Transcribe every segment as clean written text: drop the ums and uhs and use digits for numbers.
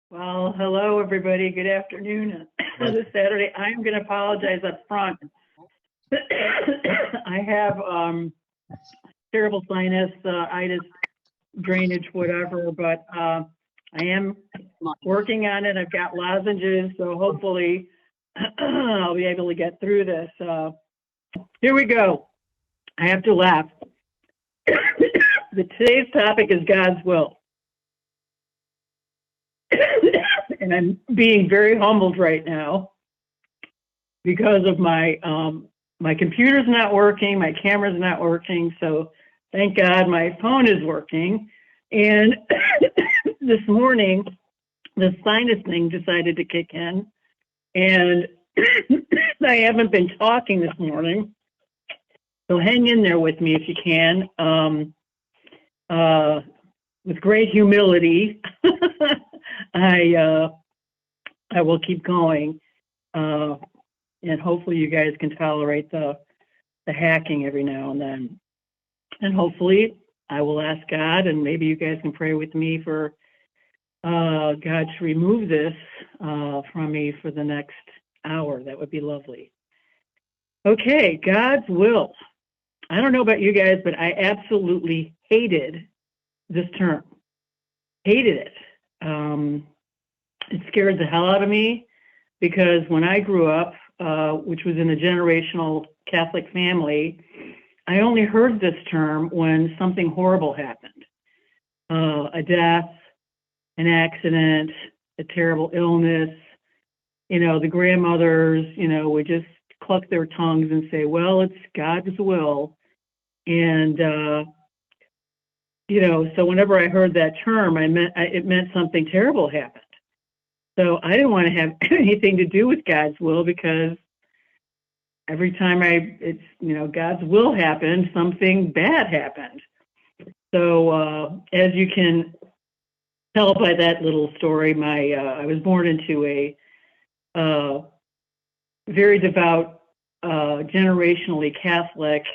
Well, hello, everybody. Good afternoon. This Saturday, I'm going to apologize up front. I have terrible sinus, itis, drainage, whatever, but I am working on it. I've got lozenges, so hopefully I'll be able to get through this. Here we go. I have to laugh. Today's topic is God's will. And I'm being very humbled right now because of my computer's not working, my camera's not working, so thank God my phone is working. And this morning, the sinus thing decided to kick in, and I haven't been talking this morning, so hang in there with me if you can. With great humility, I will keep going, and hopefully you guys can tolerate the hacking every now and then. And hopefully I will ask God, and maybe you guys can pray with me for God to remove this from me for the next hour. That would be lovely. Okay, God's will. I don't know about you guys, but I absolutely hated this term. Hated it. It scared the hell out of me because when I grew up, which was in a generational Catholic family, I only heard this term when something horrible happened. A death, an accident, a terrible illness. You know, the grandmothers, would just cluck their tongues and say, well, it's God's will. And, so whenever I heard that term, it meant something terrible happened. So I didn't want to have anything to do with God's will because every time God's will happened, something bad happened. So as you can tell by that little story, I was born into a very devout, generationally Catholic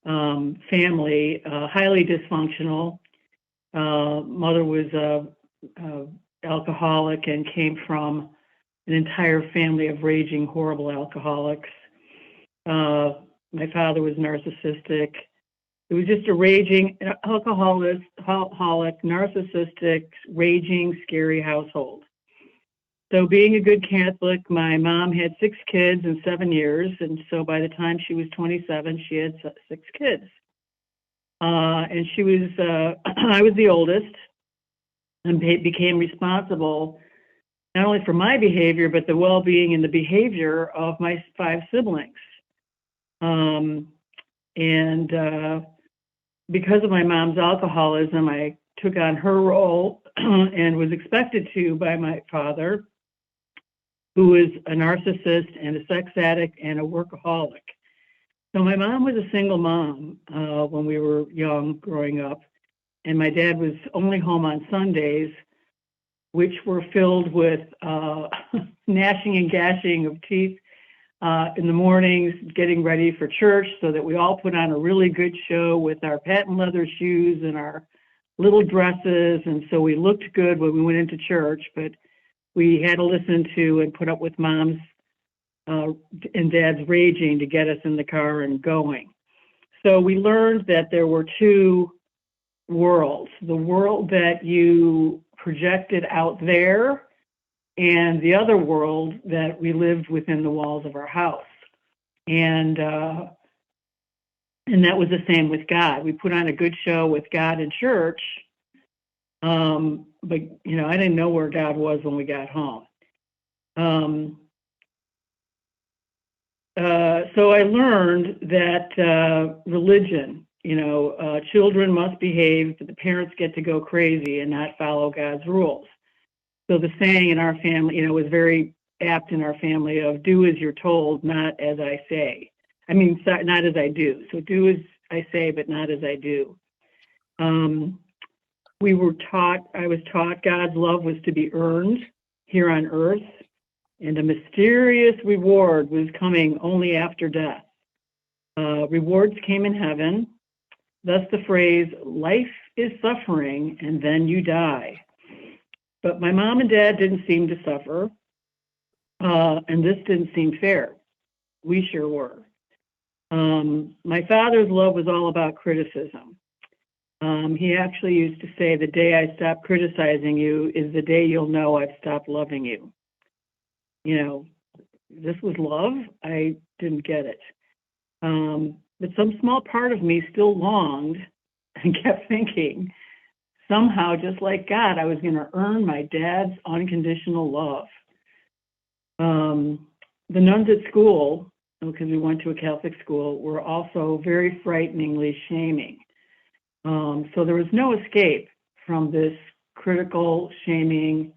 family, highly dysfunctional. Mother was alcoholic and came from an entire family of raging, horrible alcoholics. My father was narcissistic. It was just a raging alcoholic, narcissistic, raging, scary household. So being a good Catholic, my mom had 6 kids in 7 years. And so by the time she was 27, she had 6 kids. And she was, I was the oldest and became responsible not only for my behavior, but the well-being and the behavior of my 5 siblings. Because of my mom's alcoholism, I took on her role and was expected to by my father, who was a narcissist and a sex addict and a workaholic. So my mom was a single mom when we were young, growing up, and my dad was only home on Sundays, which were filled with gnashing and gashing of teeth in the mornings, getting ready for church so that we all put on a really good show with our patent leather shoes and our little dresses. And so we looked good when we went into church, but we had to listen to and put up with mom's and dad's raging to get us in the car and going. So we learned that there were 2 worlds, the world that you projected out there and the other world that we lived within the walls of our house. And that was the same with God. We put on a good show with God in church, but I didn't know where God was when we got home. So I learned that religion, children must behave, but the parents get to go crazy and not follow God's rules. So the saying in our family, was very apt in our family of do as you're told, not as I say. I mean, not as I do. So do as I say, but not as I do. I was taught God's love was to be earned here on earth, and a mysterious reward was coming only after death. Rewards came in heaven. Thus the phrase, life is suffering and then you die. But my mom and dad didn't seem to suffer, and this didn't seem fair. We sure were. My father's love was all about criticism. He actually used to say, the day I stop criticizing you is the day you'll know I've stopped loving you. You know, this was love. I didn't get it. But some small part of me still longed and kept thinking, somehow, just like God, I was going to earn my dad's unconditional love. The nuns at school, because we went to a Catholic school, were also very frighteningly shaming. So there was no escape from this critical, shaming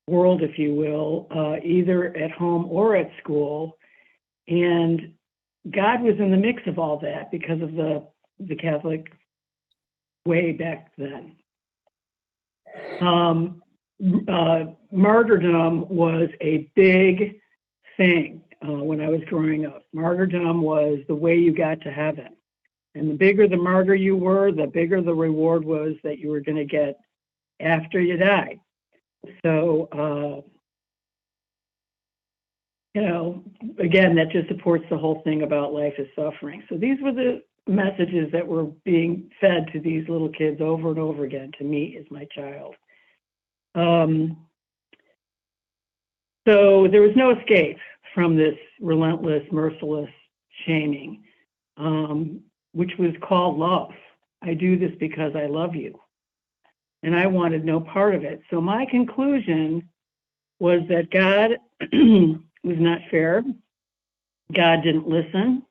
world, if you will, either at home or at school. And God was in the mix of all that because of the Catholic way back then. Martyrdom was a big thing when I was growing up. Martyrdom was the way you got to heaven. And the bigger the martyr you were, the bigger the reward was that you were going to get after you died. So, you know, again, that just supports the whole thing about life is suffering. So these were the messages that were being fed to these little kids over and over again, to me as my child. So there was no escape from this relentless, merciless shaming, which was called love. I do this because I love you. And I wanted no part of it. So my conclusion was that God was not fair. God didn't listen.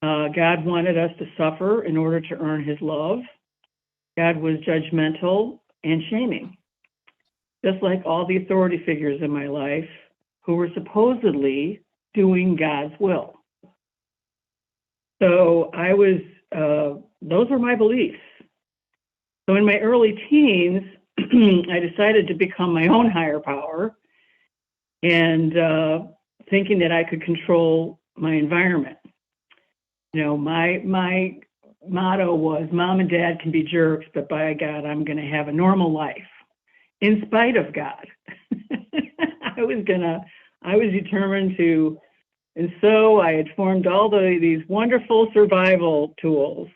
God wanted us to suffer in order to earn his love. God was judgmental and shaming, just like all the authority figures in my life who were supposedly doing God's will. So I was, those were my beliefs. So in my early teens, I decided to become my own higher power, and thinking that I could control my environment. You know, my motto was, Mom and Dad can be jerks, but by God, I'm going to have a normal life in spite of God. I was determined to, and so I had formed all these wonderful survival tools,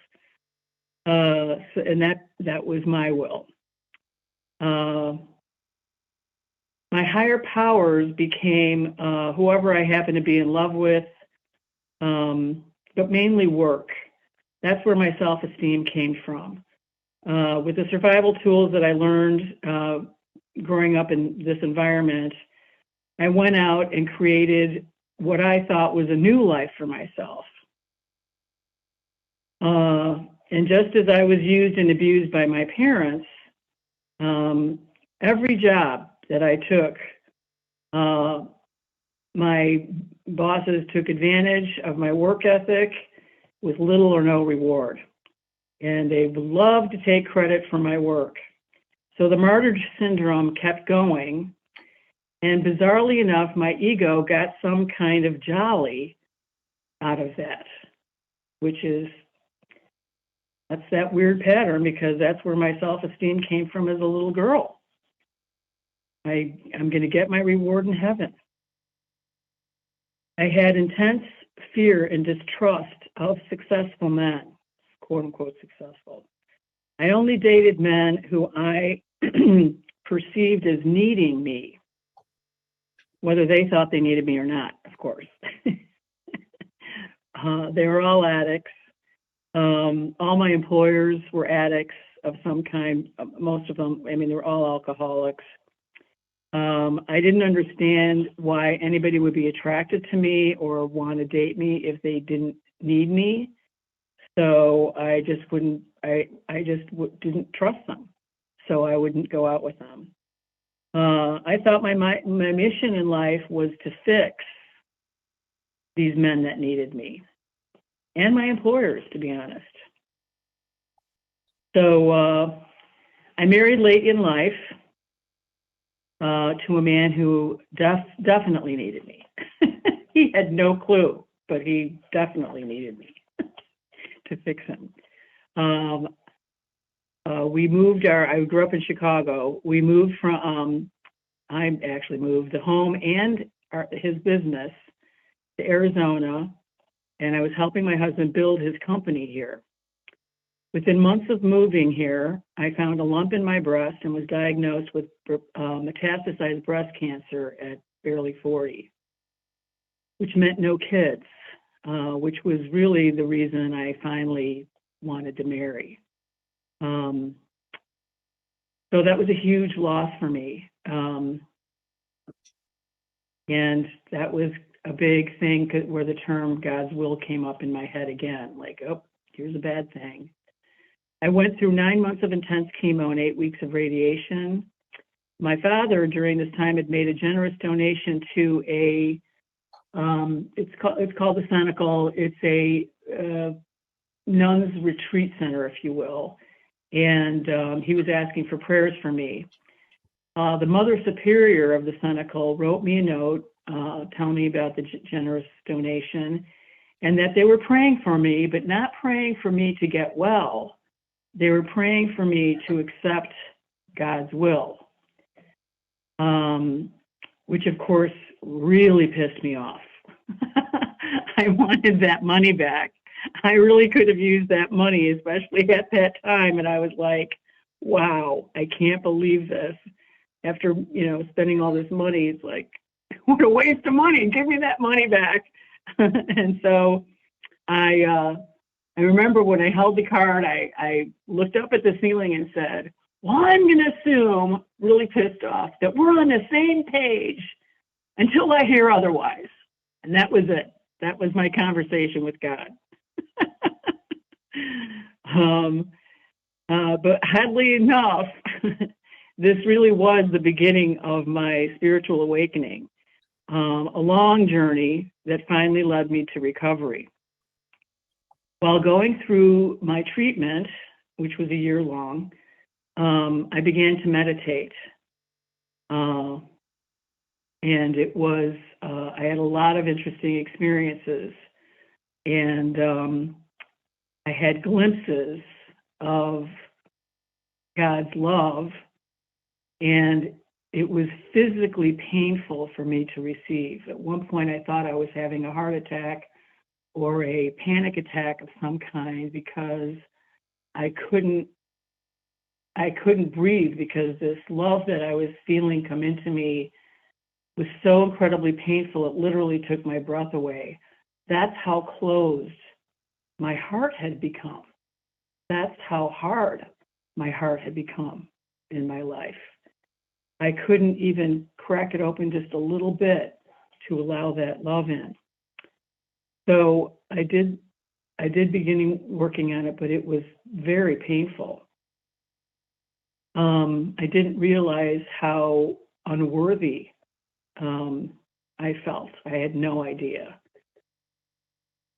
and that was my will. My higher powers became whoever I happened to be in love with, but mainly work. That's where my self-esteem came from. With the survival tools that I learned growing up in this environment, I went out and created what I thought was a new life for myself. And just as I was used and abused by my parents, every job that I took, my bosses took advantage of my work ethic with little or no reward. And they loved to take credit for my work. So the martyr syndrome kept going. And bizarrely enough, my ego got some kind of jolly out of that, which is, that's that weird pattern, because that's where my self-esteem came from as a little girl. I'm going to get my reward in heaven. I had intense fear and distrust of successful men, quote unquote successful. I only dated men who I perceived as needing me, whether they thought they needed me or not, of course. They were all addicts. All my employers were addicts of some kind, most of them. I mean, they were all alcoholics. I didn't understand why anybody would be attracted to me or want to date me if they didn't need me. So I just didn't trust them. So I wouldn't go out with them. I thought my mission in life was to fix these men that needed me, and my employers, to be honest. So I married late in life to a man who definitely needed me. He had no clue, but he definitely needed me to fix him. we moved I grew up in Chicago. We moved from, I actually moved the home and his business to Arizona, and I was helping my husband build his company here. Within months of moving here, I found a lump in my breast and was diagnosed with metastasized breast cancer at barely 40, which meant no kids, which was really the reason I finally wanted to marry. So that was a huge loss for me. And that was a big thing where the term God's will came up in my head again, like, oh, here's a bad thing. I went through 9 months of intense chemo and 8 weeks of radiation. My father, during this time, had made a generous donation to a, it's called the Cenacle. It's a nuns retreat center, if you will. And he was asking for prayers for me. The Mother Superior of the Cenacle wrote me a note telling me about the generous donation and that they were praying for me, but not praying for me to get well. They were praying for me to accept God's will, which of course really pissed me off. I wanted that money back. I really could have used that money, especially at that time. And I was like, wow, I can't believe this. After, spending all this money, it's like, what a waste of money. Give me that money back. And so I remember when I held the card, I looked up at the ceiling and said, well, I'm going to assume, really pissed off, that we're on the same page until I hear otherwise. And that was it. That was my conversation with God. But oddly enough, this really was the beginning of my spiritual awakening, a long journey that finally led me to recovery. While going through my treatment, which was a year long, I began to meditate. And it was, I had a lot of interesting experiences. And I had glimpses of God's love. And it was physically painful for me to receive. At one point, I thought I was having a heart attack or a panic attack of some kind because I couldn't breathe, because this love that I was feeling come into me was so incredibly painful, it literally took my breath away. That's how closed my heart had become. That's how hard my heart had become in my life. I couldn't even crack it open just a little bit to allow that love in. So I did begin working on it, but it was very painful. I didn't realize how unworthy I felt. I had no idea.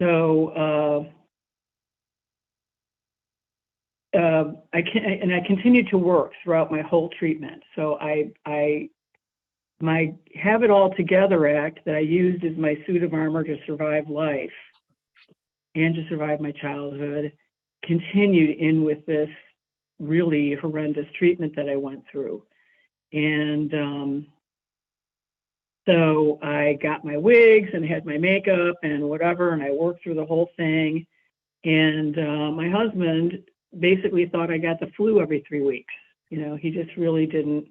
So I continued to work throughout my whole treatment. So my Have It All Together Act that I used as my suit of armor to survive life and to survive my childhood continued in with this really horrendous treatment that I went through. And so I got my wigs and had my makeup and whatever, and I worked through the whole thing. And my husband basically thought I got the flu every 3 weeks. He just really didn't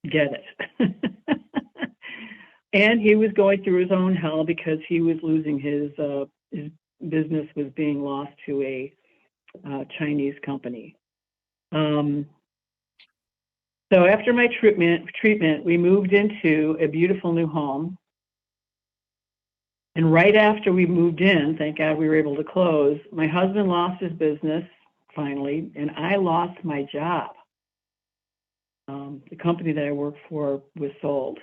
get it. And he was going through his own hell because he was losing his business was being lost to a Chinese company. So after my treatment, we moved into a beautiful new home. And right after we moved in, thank God we were able to close, my husband lost his business finally, and I lost my job. The company that I worked for was sold.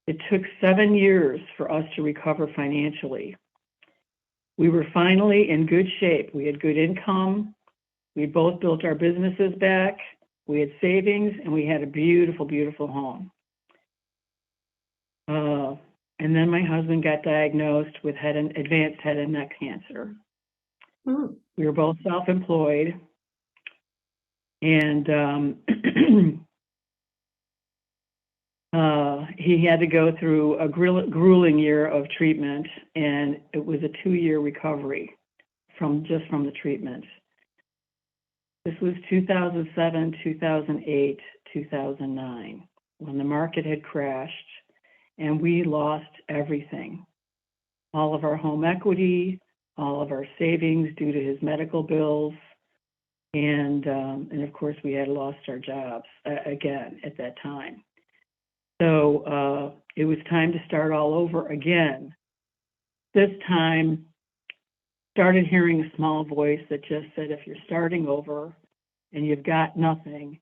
It took 7 years for us to recover financially. We were finally in good shape. We had good income. We both built our businesses back. We had savings, and we had a beautiful, beautiful home. And then my husband got diagnosed with advanced head and neck cancer. We were both self-employed, and he had to go through a grueling year of treatment, and it was a 2-year recovery from the treatment. This was 2007, 2008, 2009, when the market had crashed and we lost everything. All of our home equity, all of our savings due to his medical bills, and of course we had lost our jobs again at that time. So it was time to start all over again. This time, started hearing a small voice that just said, if you're starting over and you've got nothing,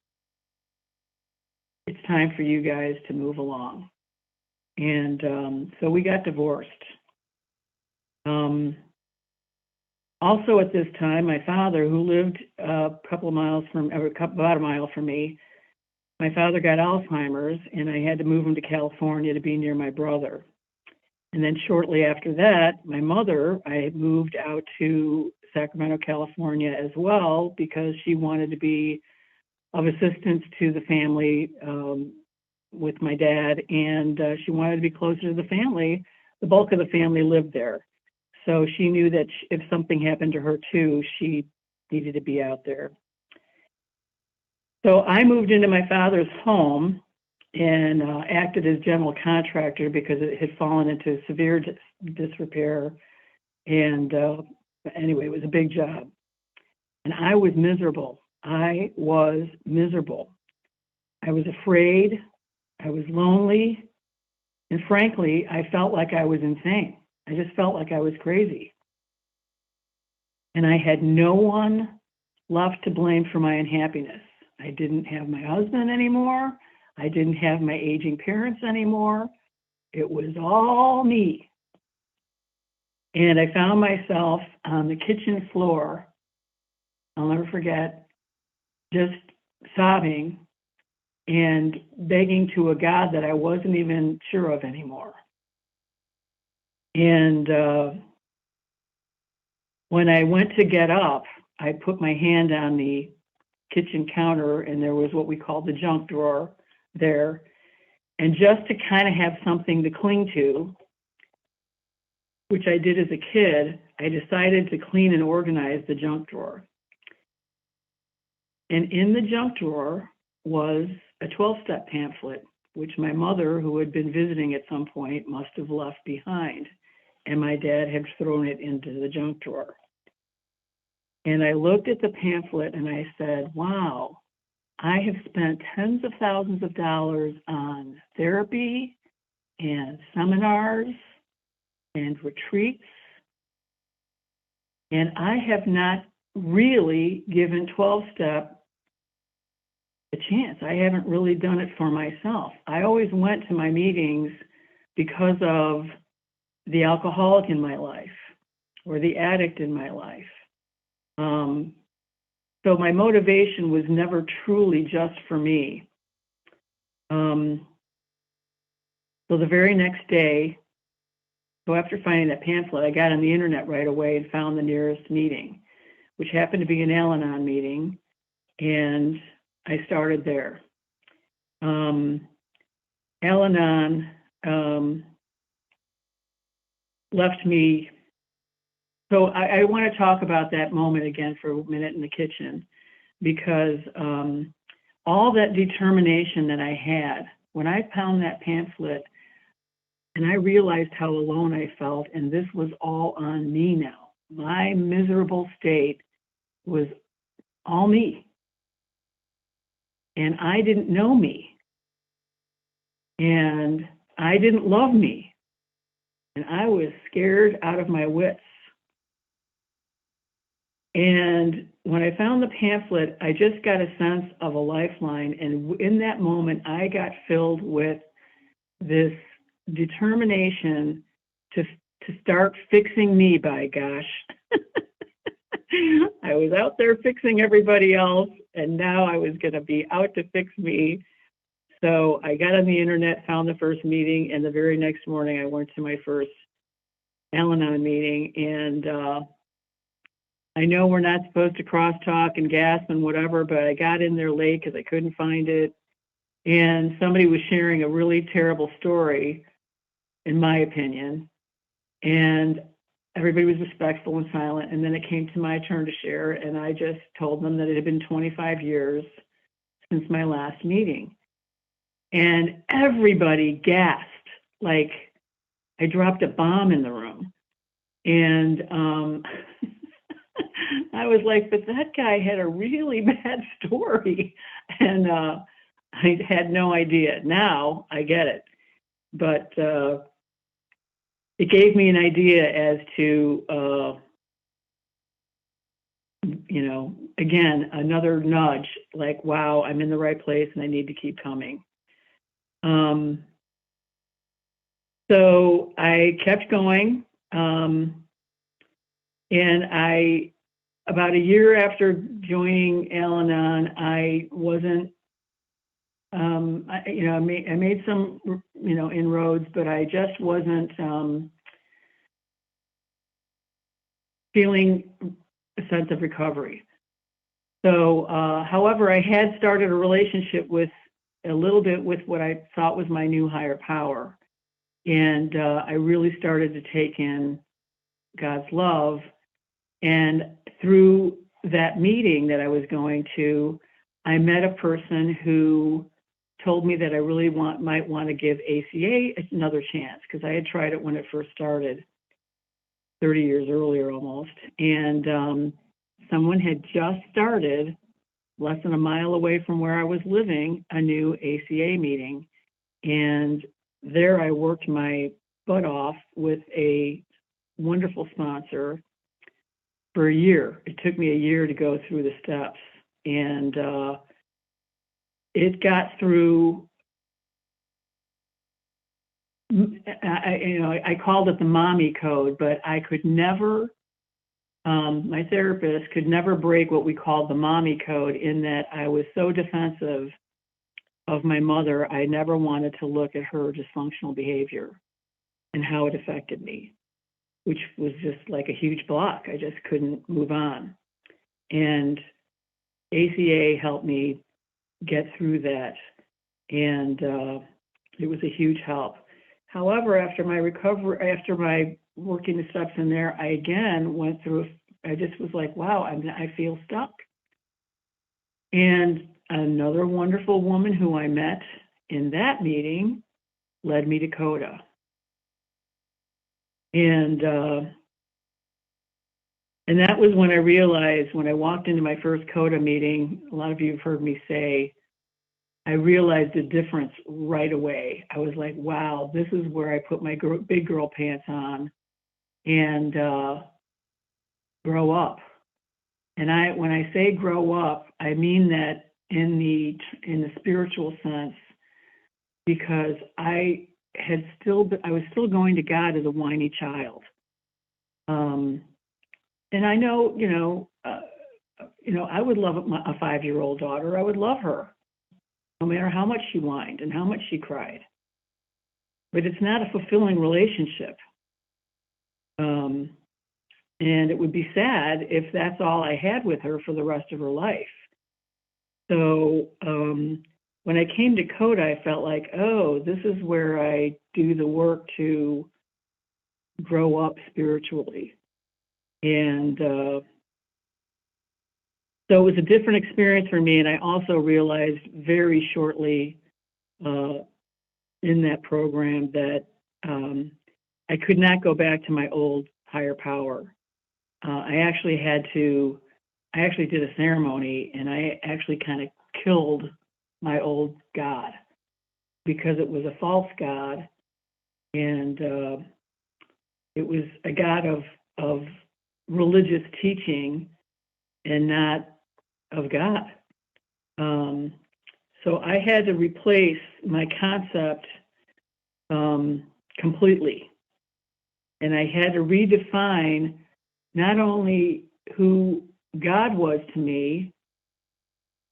it's time for you guys to move along. And so we got divorced. Also at this time, my father, who lived about a mile from me, my father got Alzheimer's, and I had to move him to California to be near my brother. And then shortly after that, my mother, I moved out to Sacramento, California as well, because she wanted to be of assistance to the family with my dad, and she wanted to be closer to the family. The bulk of the family lived there. So she knew that if something happened to her too, she needed to be out there. So I moved into my father's home and acted as general contractor because it had fallen into severe disrepair. And anyway, it was a big job. And I was miserable. I was afraid. I was lonely. And frankly, I felt like I was insane. I just felt like I was crazy. And I had no one left to blame for my unhappiness. I didn't have my husband anymore. I didn't have my aging parents anymore. It was all me. And I found myself on the kitchen floor, I'll never forget, just sobbing and begging to a God that I wasn't even sure of anymore. And when I went to get up, I put my hand on the kitchen counter, and there was what we call the junk drawer there. And just to kind of have something to cling to, which I did as a kid, I decided to clean and organize the junk drawer. And in the junk drawer was a 12-step pamphlet, which my mother, who had been visiting at some point, must have left behind. And my dad had thrown it into the junk drawer. And I looked at the pamphlet and I said, wow, I have spent tens of thousands of dollars on therapy and seminars and retreats, and I have not really given 12-step a chance. I haven't really done it for myself. I always went to my meetings because of the alcoholic in my life or the addict in my life. So my motivation was never truly just for me. So the very next day, so after finding that pamphlet, I got on the internet right away and found the nearest meeting, which happened to be an Al-Anon meeting, and I started there. Al-Anon left me. So I want to talk about that moment again for a minute in the kitchen, because all that determination that I had, when I found that pamphlet and I realized how alone I felt, and this was all on me now. My miserable state was all me. And I didn't know me. And I didn't love me. And I was scared out of my wits. And when I found the pamphlet, I just got a sense of a lifeline. And in that moment, I got filled with this determination to start fixing me, by gosh. I was out there fixing everybody else, and now I was going to be out to fix me. So I got on the internet, found the first meeting, and the very next morning I went to my first Al-Anon meeting, and I know we're not supposed to crosstalk and gasp and whatever, but I got in there late because I couldn't find it. And somebody was sharing a really terrible story, in my opinion. And everybody was respectful and silent. And then it came to my turn to share. And I just told them that it had been 25 years since my last meeting. And everybody gasped, like I dropped a bomb in the room. And I was like, but that guy had a really bad story. And I had no idea. Now I get it. But it gave me an idea as to, you know, again, another nudge, like, wow, I'm in the right place and I need to keep coming. So I kept going. And about a year after joining Al-Anon, I wasn't, I made some, inroads, but I just wasn't feeling a sense of recovery. So, however, I had started a relationship with what I thought was my new higher power. And I really started to take in God's love. And through that meeting that I was going to, I met a person who told me that I really might want to give ACA another chance, because I had tried it when it first started 30 years earlier almost. And someone had just started, less than a mile away from where I was living, a new ACA meeting. And there I worked my butt off with a wonderful sponsor for a year. It took me a year to go through the steps. And it got through, I called it the mommy code, but I could never, my therapist could never break what we called the mommy code, in that I was so defensive of my mother. I never wanted to look at her dysfunctional behavior and how it affected me, which was just like a huge block. I just couldn't move on. And ACA helped me get through that. And it was a huge help. However, after my recovery, after my working the steps in there, I again went through, I just was like, wow, I feel stuck. And another wonderful woman who I met in that meeting led me to CODA. And that was when I realized, when I walked into my first CODA meeting, a lot of you have heard me say, I realized the difference right away. I was like, wow, this is where I put my big girl pants on and grow up. And when I say grow up, I mean that in the spiritual sense, because I was still going to God as a whiny child. And I know, I would love a 5-year-old daughter. I would love her, no matter how much she whined and how much she cried. But it's not a fulfilling relationship. And it would be sad if that's all I had with her for the rest of her life. So when I came to CODA, I felt like, oh, this is where I do the work to grow up spiritually. And so it was a different experience for me. And I also realized very shortly in that program that I could not go back to my old higher power. I actually did a ceremony, and I actually kind of killed my old God, because it was a false God, and it was a God of religious teaching and not of God. So I had to replace my concept completely. And I had to redefine not only who God was to me,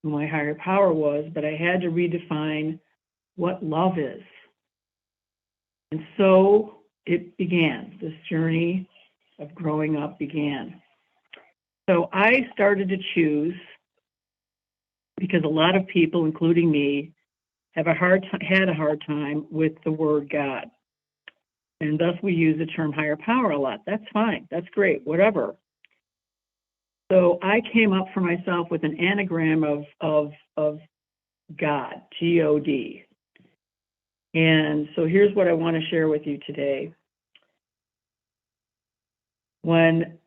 who my higher power was, but I had to redefine what love is. And so it began. This journey of growing up began. So I started to choose, because a lot of people, including me, have had a hard time with the word God. And thus we use the term higher power a lot. That's fine. That's great. Whatever. So I came up for myself with an anagram of God, G-O-D. And so here's what I want to share with you today. When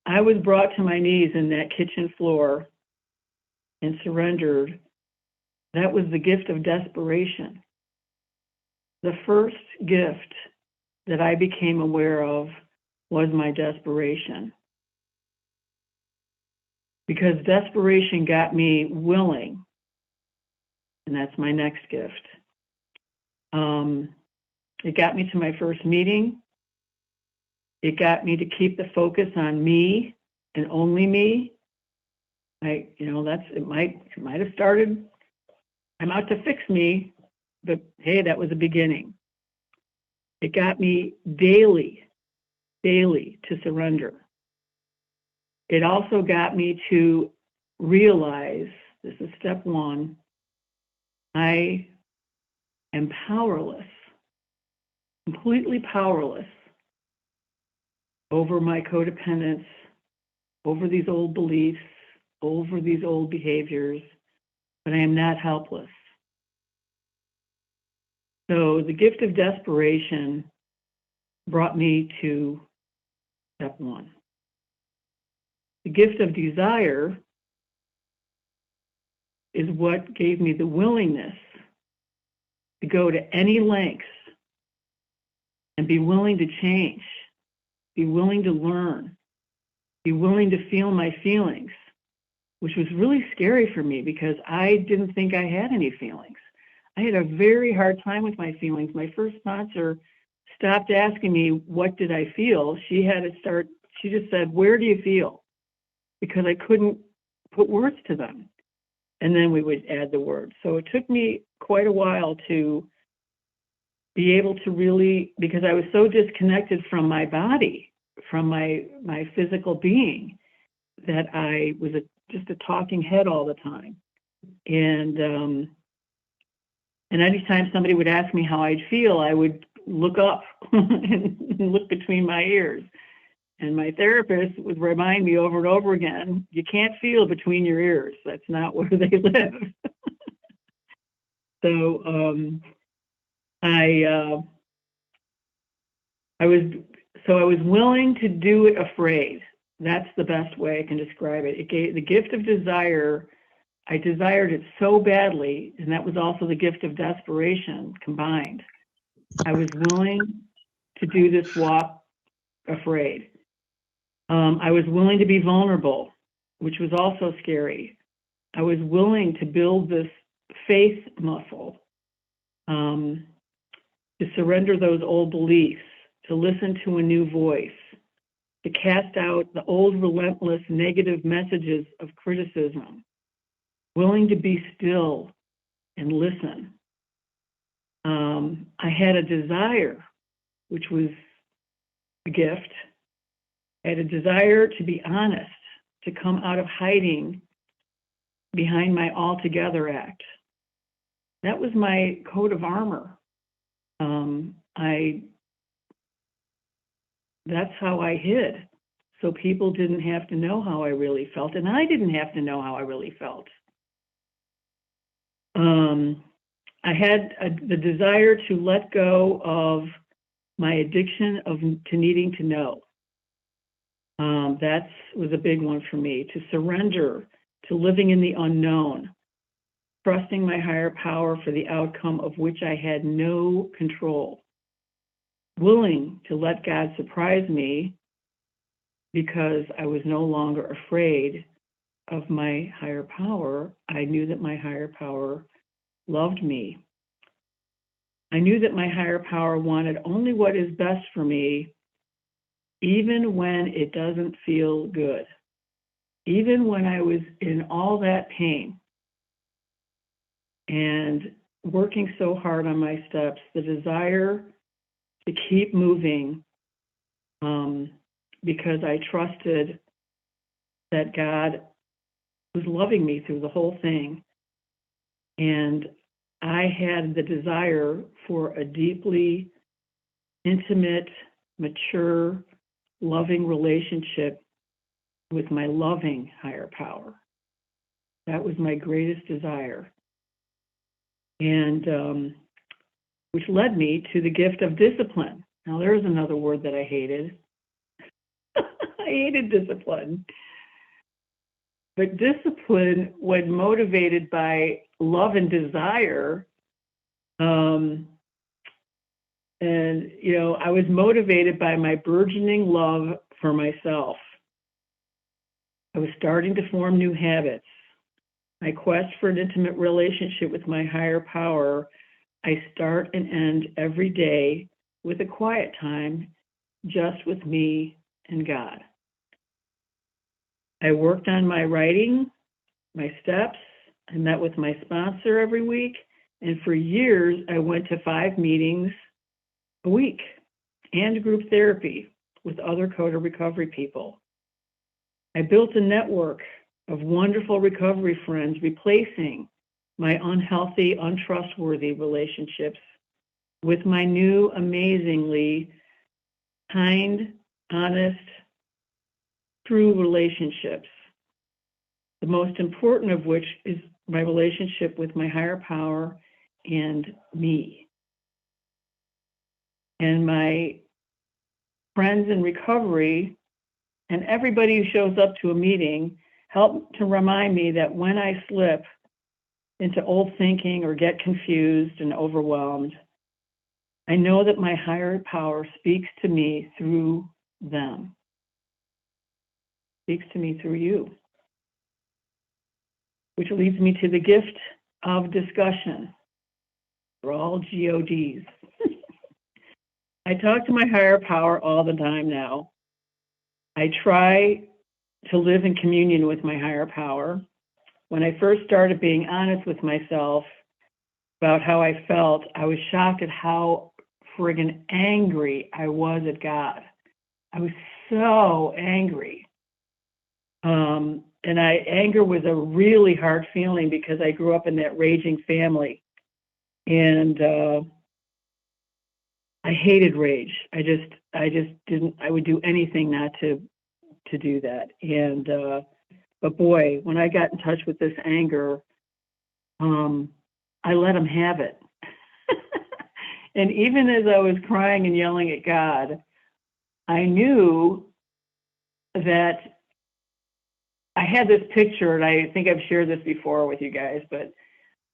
I was brought to my knees in that kitchen floor and surrendered, that was the gift of desperation. The first gift that I became aware of was my desperation. Because desperation got me willing, and that's my next gift. It got me to my first meeting. It got me to keep the focus on me and only me. It might have started, I'm out to fix me, but hey, that was a beginning. It got me daily to surrender. It also got me to realize, this is step one, I am powerless, completely powerless over my codependence, over these old beliefs, over these old behaviors, but I am not helpless. So the gift of desperation brought me to step one. The gift of desire is what gave me the willingness to go to any lengths and be willing to change, be willing to learn, be willing to feel my feelings, which was really scary for me because I didn't think I had any feelings. I had a very hard time with my feelings. My first sponsor stopped asking me, what did I feel? She just said, where do you feel? Because I couldn't put words to them. And then we would add the words. So it took me quite a while to be able to really, because I was so disconnected from my body, from my physical being, that I was just a talking head all the time. And anytime somebody would ask me how I'd feel, I would look up and look between my ears. And my therapist would remind me over and over again, you can't feel between your ears. That's not where they live. So I was willing to do it afraid. That's the best way I can describe it. It gave the gift of desire. I desired it so badly, and that was also the gift of desperation combined. I was willing to do this walk afraid. I was willing to be vulnerable, which was also scary. I was willing to build this faith muscle, to surrender those old beliefs, to listen to a new voice, to cast out the old relentless negative messages of criticism, willing to be still and listen. I had a desire, which was a gift. I had a desire to be honest, to come out of hiding behind my altogether act. That was my coat of armor. That's how I hid. So people didn't have to know how I really felt, and I didn't have to know how I really felt. I had the desire to let go of my addiction to needing to know. That was a big one for me, to surrender to living in the unknown, trusting my higher power for the outcome of which I had no control, willing to let God surprise me because I was no longer afraid of my higher power. I knew that my higher power loved me. I knew that my higher power wanted only what is best for me, even when it doesn't feel good. Even when I was in all that pain and working so hard on my steps, the desire to keep moving, because I trusted that God was loving me through the whole thing. And I had the desire for a deeply intimate, mature, loving relationship with my loving higher power. That was my greatest desire. And which led me to the gift of discipline. Now, there's another word that I hated. I hated discipline. But discipline, when motivated by love and desire, and, I was motivated by my burgeoning love for myself. I was starting to form new habits. My quest for an intimate relationship with my higher power, I start and end every day with a quiet time just with me and God. I worked on my writing, my steps. I met with my sponsor every week. And for years, I went to 5 meetings a week and group therapy with other Coda recovery people. I built a network of wonderful recovery friends, replacing my unhealthy, untrustworthy relationships with my new, amazingly kind, honest, true relationships. The most important of which is my relationship with my higher power and me. And my friends in recovery and everybody who shows up to a meeting help to remind me that when I slip into old thinking or get confused and overwhelmed, I know that my higher power speaks to me through them, speaks to me through you, which leads me to the gift of discussion. We're all GODs. I talk to my higher power all the time now. I try to live in communion with my higher power. When I first started being honest with myself about how I felt, I was shocked at how friggin' angry I was at God. I was so angry. And anger was a really hard feeling because I grew up in that raging family. And I hated rage. I just didn't, I would do anything not to do that. And, but boy, when I got in touch with this anger, I let him have it. And even as I was crying and yelling at God, I knew that I had this picture, and I think I've shared this before with you guys, but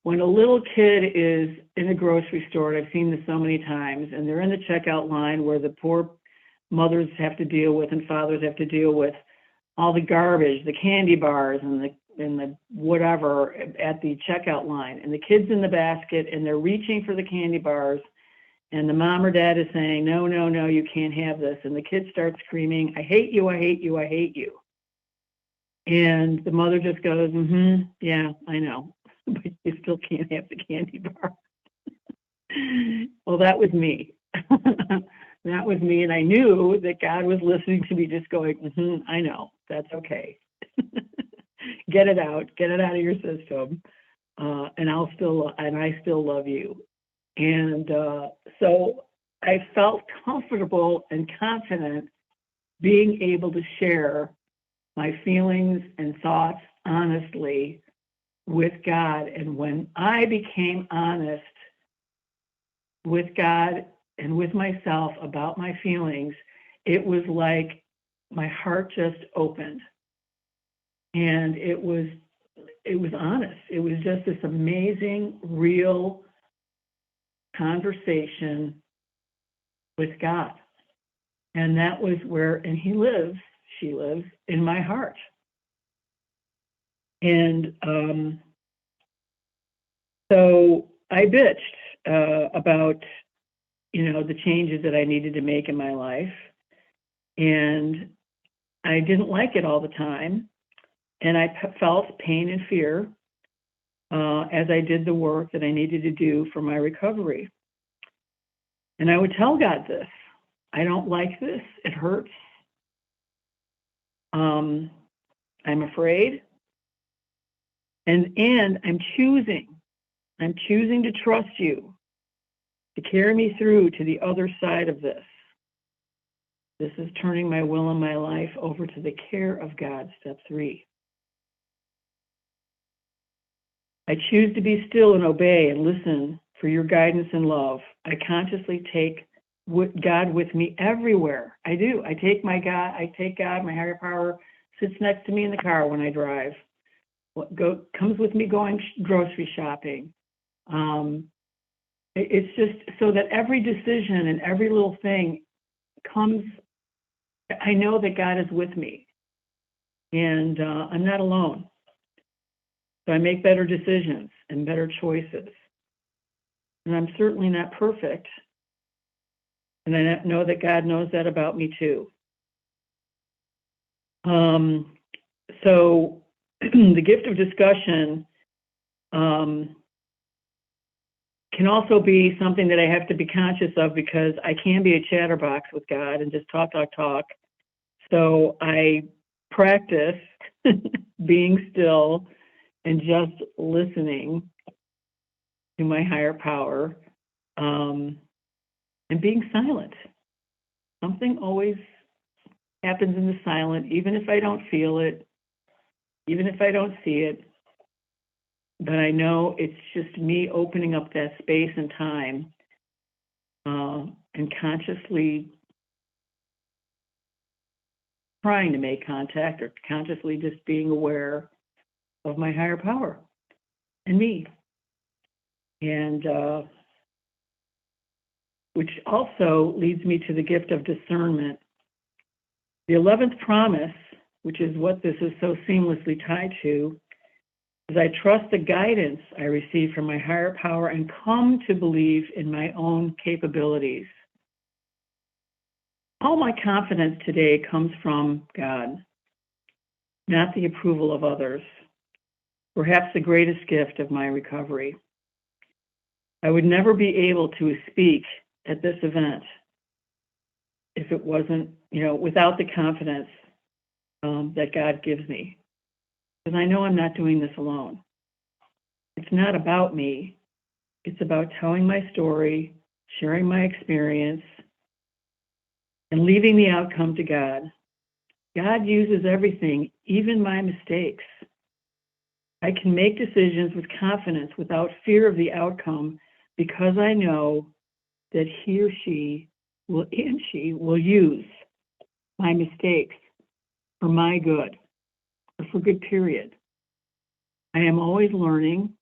when a little kid is in a grocery store, and I've seen this so many times, and they're in the checkout line where the poor mothers have to deal with and fathers have to deal with all the garbage, the candy bars and the whatever at the checkout line, and the kid's in the basket and they're reaching for the candy bars, and the mom or dad is saying, no, no, no, you can't have this. And the kid starts screaming, I hate you, I hate you, I hate you. And the mother just goes, yeah, I know, but you still can't have the candy bar. Well, that was me. That was me. And I knew that God was listening to me just going, I know, that's okay. Get it out of your system. And I still love you. And so I felt comfortable and confident being able to share my feelings and thoughts honestly with God. And when I became honest with God and with myself about my feelings, it was like my heart just opened. And it was honest. It was just this amazing, real conversation with God. And that was where, and she lives in my heart. And so I bitched about, the changes that I needed to make in my life. And I didn't like it all the time. And I felt pain and fear as I did the work that I needed to do for my recovery. And I would tell God this, I don't like this, it hurts. I'm afraid. And I'm choosing to trust you to carry me through to the other side of this. This is turning my will and my life over to the care of God, step 3. I choose to be still and obey and listen for your guidance and love. I consciously take God with me everywhere. I do. I take God, my higher power, sits next to me in the car when I drive. Comes with me going grocery shopping. It's just so that every decision and every little thing comes, I know that God is with me, and I'm not alone. So I make better decisions and better choices. And I'm certainly not perfect. And I know that God knows that about me too. So the gift of discussion can also be something that I have to be conscious of, because I can be a chatterbox with God and just talk. So I practice being still and just listening to my higher power, and being silent. Something always happens in the silent, even if I don't feel it, even if I don't see it. But I know it's just me opening up that space and time, and consciously trying to make contact, or consciously just being aware of my higher power and me. And which also leads me to the gift of discernment. The 11th promise, which is what this is so seamlessly tied to, is I trust the guidance I receive from my higher power and come to believe in my own capabilities. All my confidence today comes from God, not the approval of others, perhaps the greatest gift of my recovery. I would never be able to speak at this event if it wasn't, without the confidence that God gives me. Because I know I'm not doing this alone. It's not about me. It's about telling my story, sharing my experience, and leaving the outcome to God. God uses everything, even my mistakes. I can make decisions with confidence without fear of the outcome, because I know that he or she will use my mistakes for my good, or for good, period. I am always learning.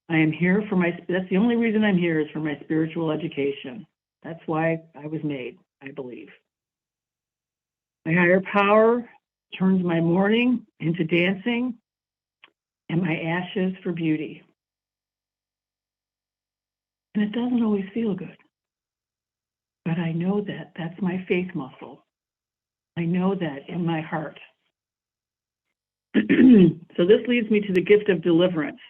I am here that's the only reason I'm here, is for my spiritual education. That's why I was made, I believe. My higher power turns my mourning into dancing and my ashes for beauty. And it doesn't always feel good, but I know that that's my faith muscle. I know that in my heart. So this leads me to the gift of deliverance.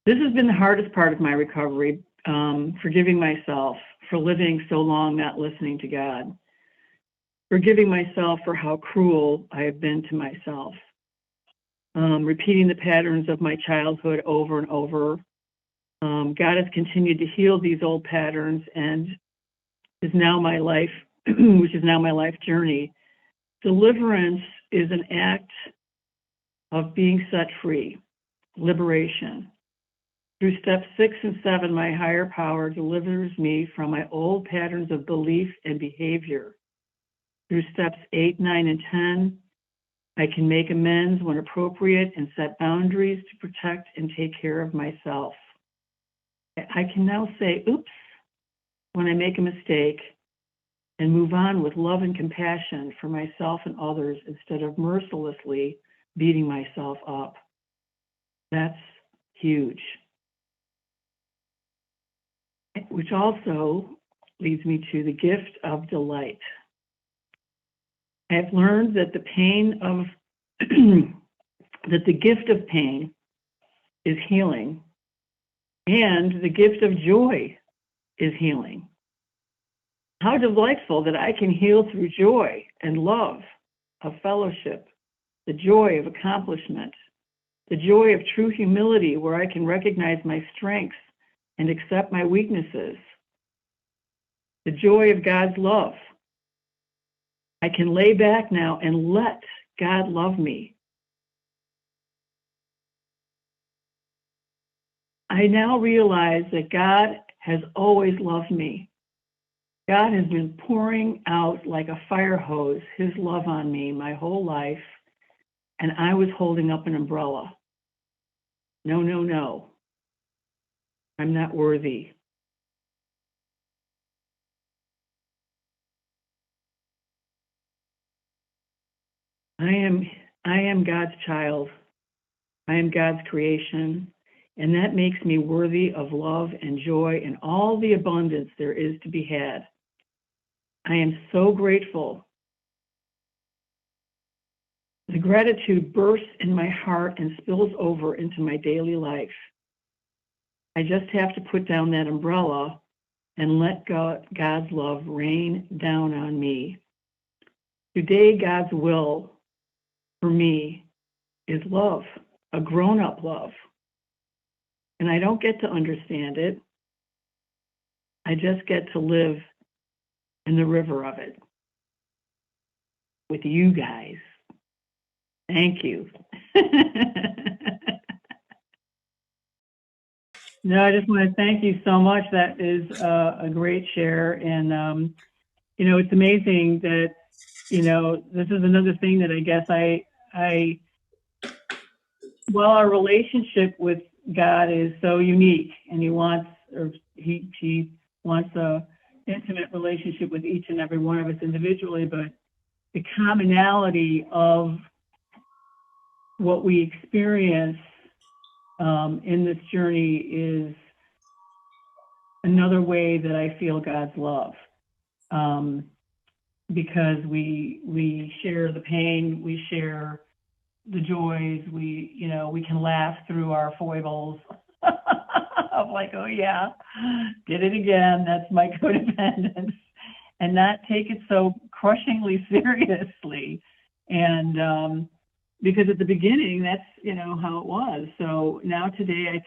This has been the hardest part of my recovery, forgiving myself for living so long not listening to God, forgiving myself for how cruel I have been to myself, repeating the patterns of my childhood over and over. God has continued to heal these old patterns, and is now my life, which is now my life journey. Deliverance is an act of being set free, liberation. Through steps 6 and 7, my higher power delivers me from my old patterns of belief and behavior. Through steps 8, 9, and 10, I can make amends when appropriate and set boundaries to protect and take care of myself. I can now say, oops, when I make a mistake, and move on with love and compassion for myself and others, instead of mercilessly beating myself up. That's huge. Which also leads me to the gift of delight. I have learned that the gift of pain is healing, and the gift of joy is healing. How delightful that I can heal through joy and love. of fellowship, the joy of accomplishment, the joy of true humility where I can recognize my strengths and accept my weaknesses, the joy of God's love. I can lay back now and let God love me. I now realize that God has always loved me. God has been pouring out like a fire hose his love on me my whole life, and I was holding up an umbrella. No, no, no. I'm not worthy. I am God's child. I am God's creation, and that makes me worthy of love and joy and all the abundance there is to be had. I am so grateful. The gratitude bursts in my heart and spills over into my daily life. I just have to put down that umbrella and let God's love rain down on me. Today, God's will for me is love, a grown-up love. And I don't get to understand it. I just get to live in the river of it with you guys. Thank you. No, I just want to thank you so much. That is a great share. And, it's amazing that, this is another thing that I guess well, our relationship with God is so unique, and he wants a intimate relationship with each and every one of us individually, but the commonality of what we experience in this journey is another way that I feel God's love, because we share the pain, we share the joys, we can laugh through our foibles of like, oh yeah, did it again, that's my codependence, and not take it so crushingly seriously. And because at the beginning, that's how it was. So now today I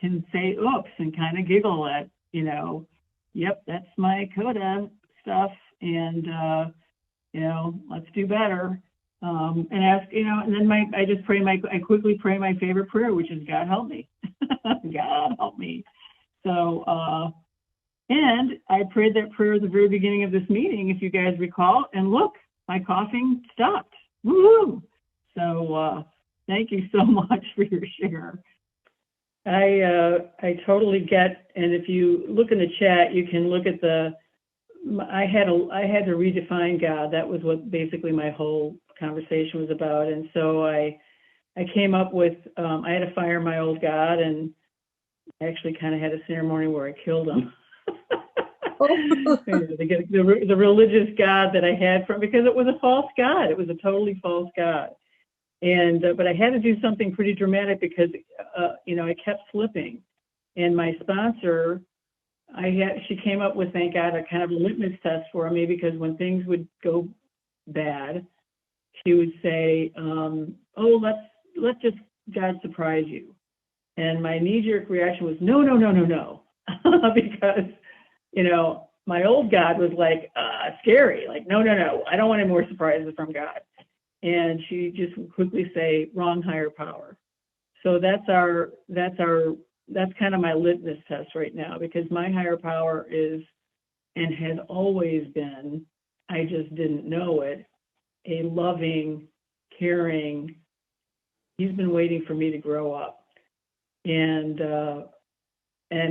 can say oops and kind of giggle at, yep, that's my coda stuff, and let's do better. And ask, and then I quickly pray my favorite prayer, which is God help me. God help me. So, and I prayed that prayer at the very beginning of this meeting, if you guys recall, and look, my coughing stopped. Woo-hoo! So, thank you so much for your share. I totally get, and if you look in the chat, you can look at I had to redefine God. That was what basically my whole conversation was about. And so I came up with, I had to fire my old God, and I actually kind of had a ceremony where I killed him. The religious God that I had because it was a false God. It was a totally false God. And, but I had to do something pretty dramatic because, I kept slipping. And my sponsor, she came up with, thank God, a kind of a litmus test for me, because when things would go bad, she would say, oh, let's just God surprise you. And my knee-jerk reaction was, no, no, no, no, no. Because, my old God was like, scary, like, no, no, no, I don't want any more surprises from God. And she just would quickly say, wrong higher power. So that's kind of my litmus test right now, because my higher power is, and has always been, I just didn't know it, a loving, caring, he's been waiting for me to grow up. And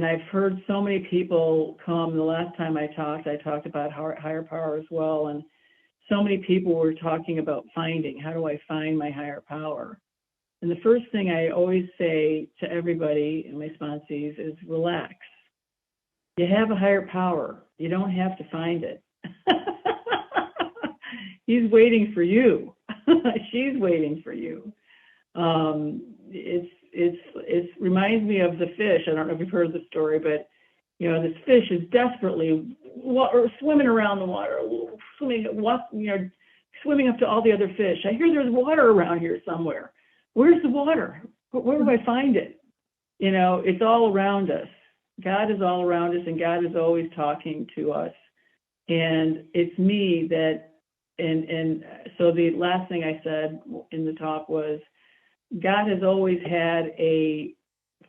I've heard so many people come, the last time I talked about higher power as well, and so many people were talking about finding, how do I find my higher power? And the first thing I always say to everybody and my sponsees is relax. You have a higher power. You don't have to find it. He's waiting for you. She's waiting for you. It reminds me of the fish. I don't know if you've heard the story, but this fish is desperately swimming around the water, swimming up to all the other fish. I hear there's water around here somewhere. Where's the water? Where do I find it? You know, it's all around us. God is all around us, and God is always talking to us. And it's me that, and so the last thing I said in the talk was, God has always had a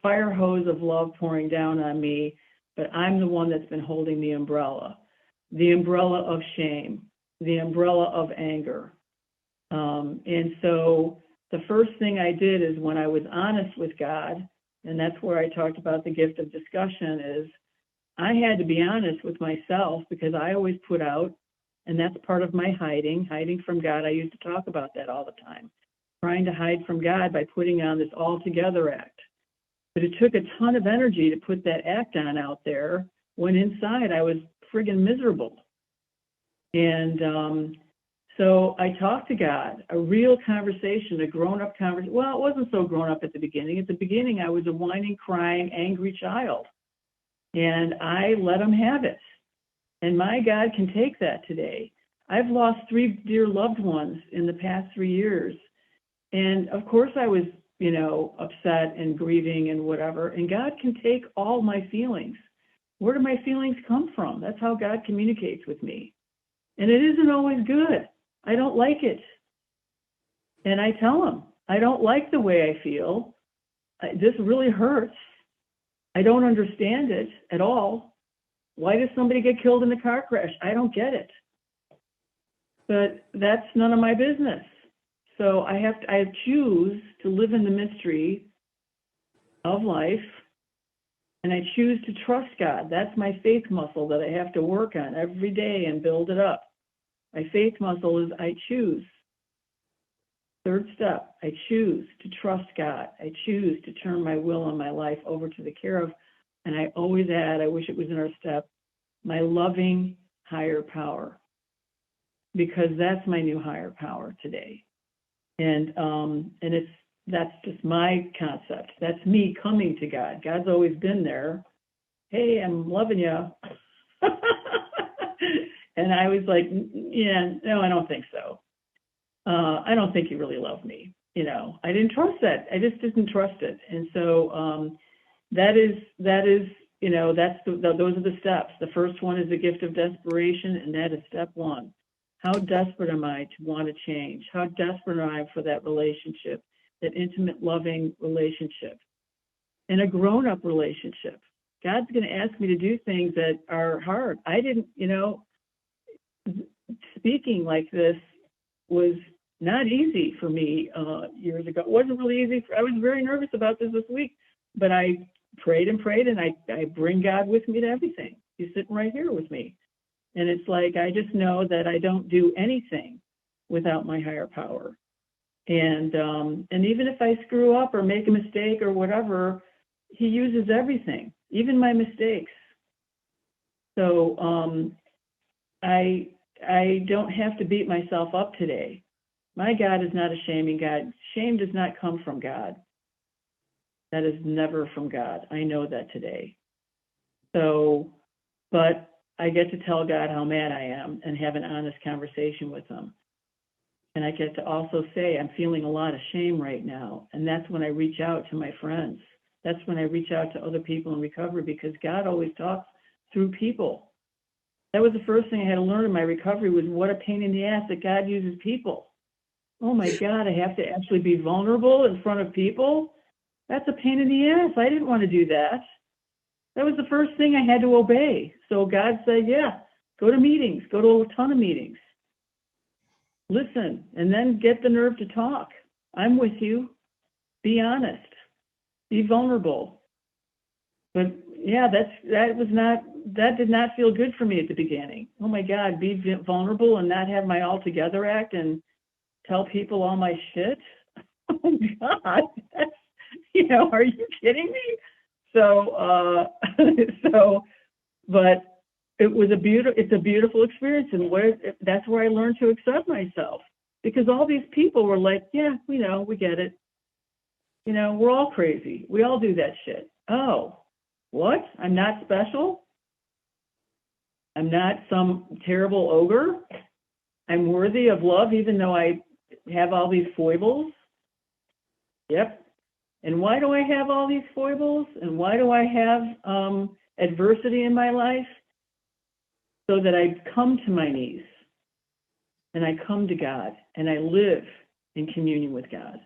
fire hose of love pouring down on me, but I'm the one that's been holding the umbrella of shame, the umbrella of anger. And so the first thing I did is, when I was honest with God, and that's where I talked about the gift of discussion, is I had to be honest with myself, because I always put out, and that's part of my hiding from God. I used to talk about that all the time, trying to hide from God by putting on this all together act. But it took a ton of energy to put that act on out there, when inside I was friggin' miserable. And so I talked to God, a real conversation, a grown-up conversation. Well, it wasn't so grown up at the beginning. At the beginning, I was a whining, crying, angry child. And I let him have it. And my God can take that today. I've lost 3 dear loved ones in the past 3 years. And of course I was, you know, upset and grieving and whatever. And God can take all my feelings. Where do my feelings come from? That's how God communicates with me. And it isn't always good. I don't like it. And I tell him, I don't like the way I feel. This really hurts. I don't understand it at all. Why does somebody get killed in a car crash? I don't get it. But that's none of my business. So I choose to live in the mystery of life, and I choose to trust God. That's my faith muscle that I have to work on every day and build it up. My faith muscle is I choose. Third step, I choose to trust God. I choose to turn my will and my life over to the care of, and I always add, I wish it was in our step, my loving higher power, because that's my new higher power today. And that's just my concept. That's me coming to God. God's always been there. Hey, I'm loving you. And I was like, yeah, no, I don't think so. I don't think you really love me. You know, I didn't trust that. I just didn't trust it. And so that is, you know, those are the steps. The first one is the gift of desperation, and that is step 1. How desperate am I to want to change? How desperate am I for that relationship, that intimate, loving relationship, and a grown-up relationship? God's going to ask me to do things that are hard. I didn't, you know, speaking like this was not easy for me years ago. It wasn't really easy. I was very nervous about this week, but I prayed and prayed, and I bring God with me to everything. He's sitting right here with me. And it's like, I just know that I don't do anything without my higher power. And even if I screw up or make a mistake or whatever, he uses everything, even my mistakes. So I don't have to beat myself up today. My God is not a shaming God. Shame does not come from God. That is never from God. I know that today. So, but I get to tell God how mad I am and have an honest conversation with him. And I get to also say, I'm feeling a lot of shame right now. And that's when I reach out to my friends. That's when I reach out to other people in recovery, because God always talks through people. That was the first thing I had to learn in my recovery, was what a pain in the ass that God uses people. Oh my God, I have to actually be vulnerable in front of people? That's a pain in the ass. I didn't want to do that. That was the first thing I had to obey. So God said, yeah, go to meetings, go to a ton of meetings. Listen, and then get the nerve to talk. I'm with you. Be honest. Be vulnerable. But yeah, that did not feel good for me at the beginning. Oh my God, be vulnerable and not have my all together act and tell people all my shit. Oh God, you know, are you kidding me? So, but it's a beautiful experience, and that's where I learned to accept myself, because all these people were like, yeah, we know, we get it. You know, we're all crazy. We all do that shit. Oh, what? I'm not special? I'm not some terrible ogre? I'm worthy of love even though I have all these foibles. Yep. And why do I have all these foibles? And why do I have adversity in my life? So that I come to my knees and I come to God and I live in communion with God.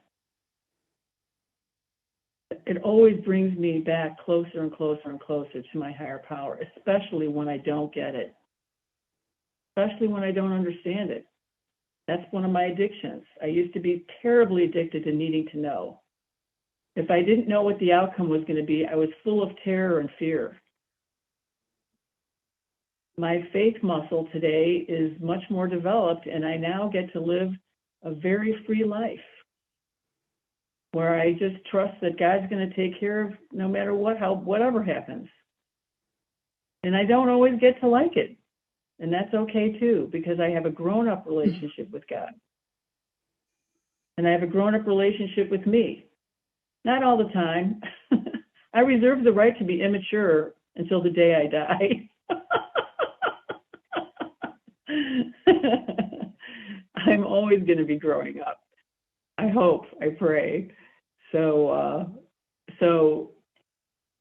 It always brings me back closer and closer and closer to my higher power, especially when I don't get it, especially when I don't understand it. That's one of my addictions. I used to be terribly addicted to needing to know. If I didn't know what the outcome was going to be, I was full of terror and fear. My faith muscle today is much more developed, and I now get to live a very free life where I just trust that God's going to take care of no matter what, whatever happens. And I don't always get to like it. And that's okay too, because I have a grown-up relationship with God. And I have a grown-up relationship with me. Not all the time. I reserve the right to be immature until the day I die. I'm always going to be growing up. I hope, I pray. So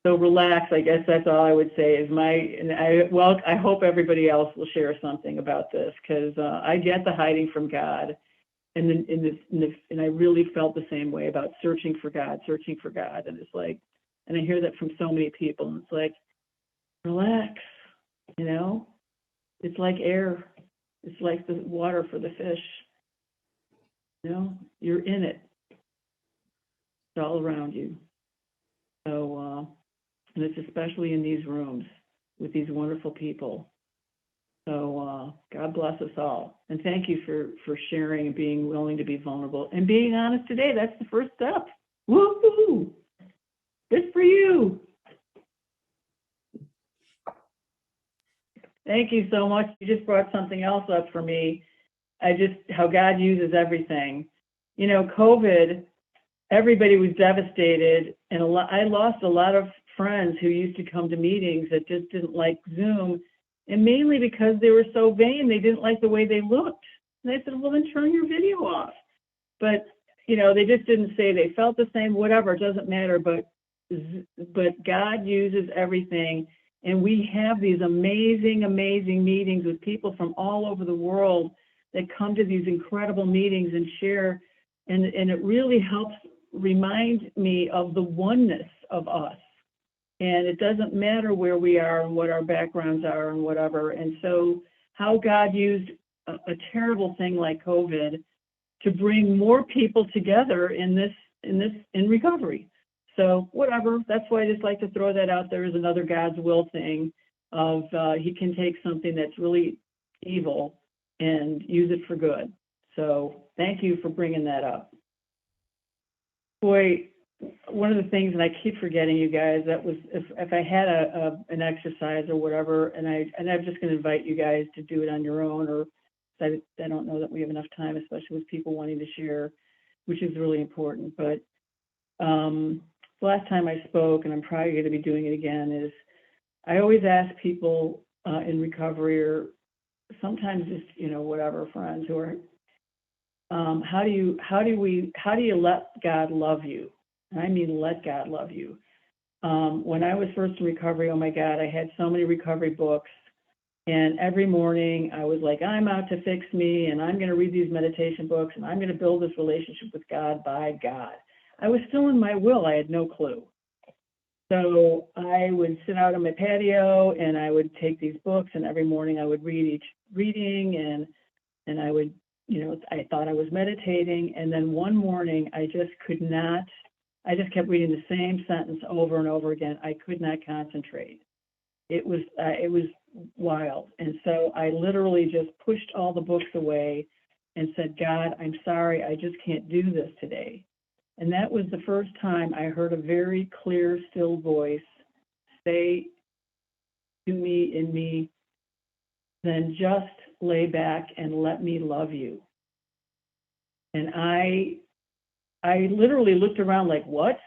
relax. I guess that's all I would say is I hope everybody else will share something about this, because I get the hiding from God, and I really felt the same way about searching for God, and it's like, and I hear that from so many people, and it's like, relax, it's like air, it's like the water for the fish, you're in it. It's all around you. So, and it's especially in these rooms with these wonderful people. So God bless us all. And thank you for sharing and being willing to be vulnerable and being honest today. That's the first step. Woo-hoo! Good for you. Thank you so much. You just brought something else up for me. How God uses everything. COVID, everybody was devastated, and I lost a lot of friends who used to come to meetings that just didn't like Zoom, and mainly because they were so vain, they didn't like the way they looked. And I said, well, then turn your video off. But, they just didn't say they felt the same, whatever, it doesn't matter. But God uses everything, and we have these amazing, amazing meetings with people from all over the world that come to these incredible meetings and share, and it really helps remind me of the oneness of us. And it doesn't matter where we are and what our backgrounds are and whatever. And so how God used a terrible thing like COVID to bring more people together in recovery. So whatever, that's why I just like to throw that out there as another God's will thing of he can take something that's really evil and use it for good. So thank you for bringing that up. Boy, one of the things, and I keep forgetting, you guys, that was if I had an exercise or whatever, and I'm just going to invite you guys to do it on your own, or I don't know that we have enough time, especially with people wanting to share, which is really important. But the last time I spoke, and I'm probably going to be doing it again, is I always ask people in recovery, or sometimes just whatever, friends who are, how do you let God love you? I mean, let God love you. When I was first in recovery, oh my God, I had so many recovery books. And every morning I was like, I'm out to fix me, and I'm going to read these meditation books, and I'm going to build this relationship with God by God. I was still in my will. I had no clue. So I would sit out on my patio, and I would take these books, and every morning I would read each reading, and I would, I thought I was meditating. And then one morning I just kept reading the same sentence over and over again. I could not concentrate. It was wild. And so I literally just pushed all the books away and said, God, I'm sorry, I just can't do this today. And that was the first time I heard a very clear, still voice say to me, in me, then just lay back and let me love you. And I literally looked around like, what?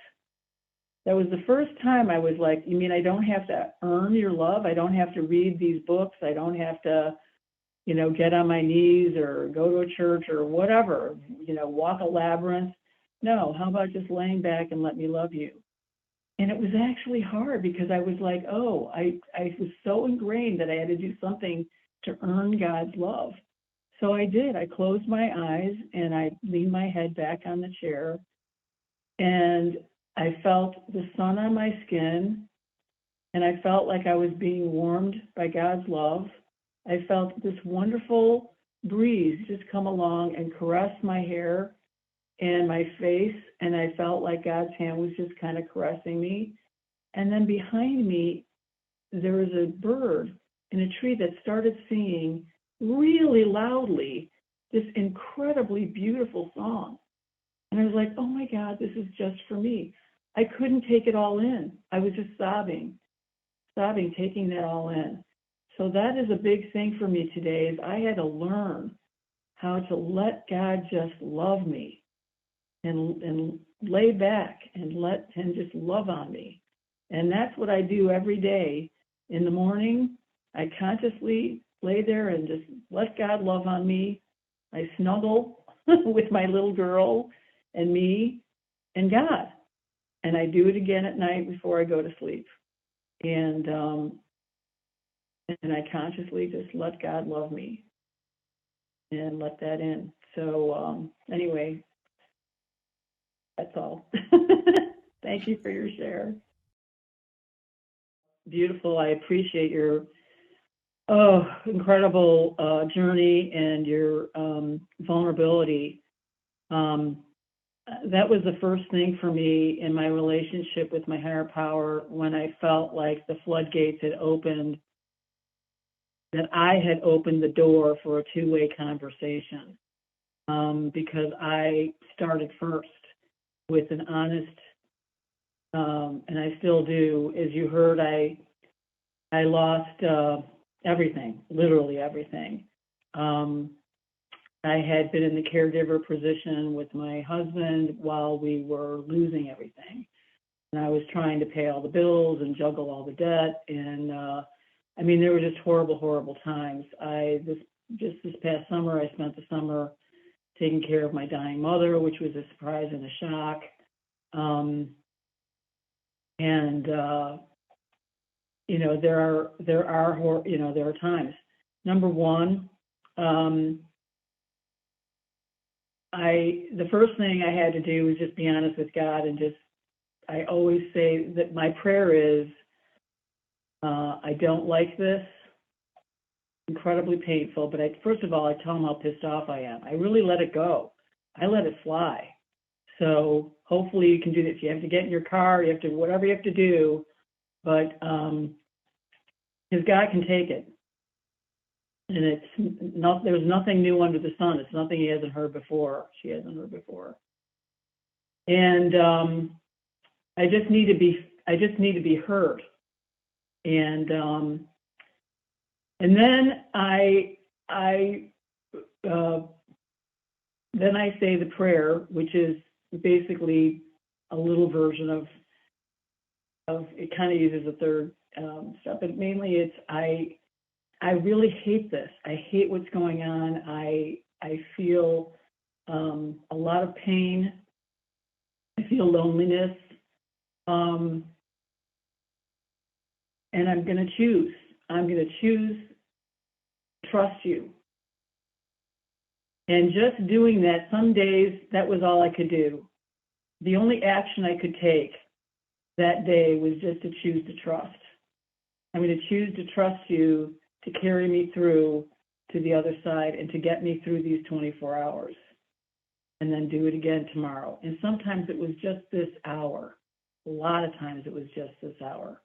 That was the first time I was like, you mean I don't have to earn your love? I don't have to read these books. I don't have to get on my knees or go to a church or whatever, walk a labyrinth. No, how about just laying back and let me love you? And it was actually hard because I was like, oh, I was so ingrained that I had to do something to earn God's love. So I did. I closed my eyes and I leaned my head back on the chair, and I felt the sun on my skin, and I felt like I was being warmed by God's love. I felt this wonderful breeze just come along and caress my hair and my face, and I felt like God's hand was just kind of caressing me. And then behind me, there was a bird in a tree that started singing really loudly this incredibly beautiful song. And I was like, oh my God, this is just for me. I couldn't take it all in. I was just sobbing, taking that all in. So that is a big thing for me today, is I had to learn how to let God just love me and lay back and let him just love on me. And that's what I do every day. In the morning, I consciously lay there and just let God love on me. I snuggle with my little girl and me and God. And I do it again at night before I go to sleep. And I consciously just let God love me and let that in. So anyway, that's all. Thank you for your share. Beautiful. I appreciate your incredible journey and your vulnerability. That was the first thing for me in my relationship with my higher power, when I felt like the floodgates had opened, that I had opened the door for a two-way conversation, because I started first with an honest, and I still do. As you heard, I lost everything, literally everything. I had been in the caregiver position with my husband while we were losing everything. And I was trying to pay all the bills and juggle all the debt. And there were just horrible, horrible times. This past summer, I spent the summer taking care of my dying mother, which was a surprise and a shock. There are times. Number one, the first thing I had to do was just be honest with God, and I always say that my prayer is, I don't like this, incredibly painful, but first of all, I tell him how pissed off I am. I really let it go. I let it fly. So hopefully you can do this. You have to get in your car, you have to, whatever you have to do, but because God can take it. And there's nothing new under the sun. It's nothing he hasn't heard before. She hasn't heard before. And I just need to be heard. And then I say the prayer, which is basically a little version of it. Kind of uses a third step, but mainly it's I really hate this. I hate what's going on. I feel a lot of pain. I feel loneliness. And I'm going to choose. I'm going to choose to trust you. And just doing that, some days, that was all I could do. The only action I could take that day was just to choose to trust. I'm going to choose to trust you to carry me through to the other side and to get me through these 24 hours, and then do it again tomorrow. And sometimes it was just this hour. A lot of times it was just this hour.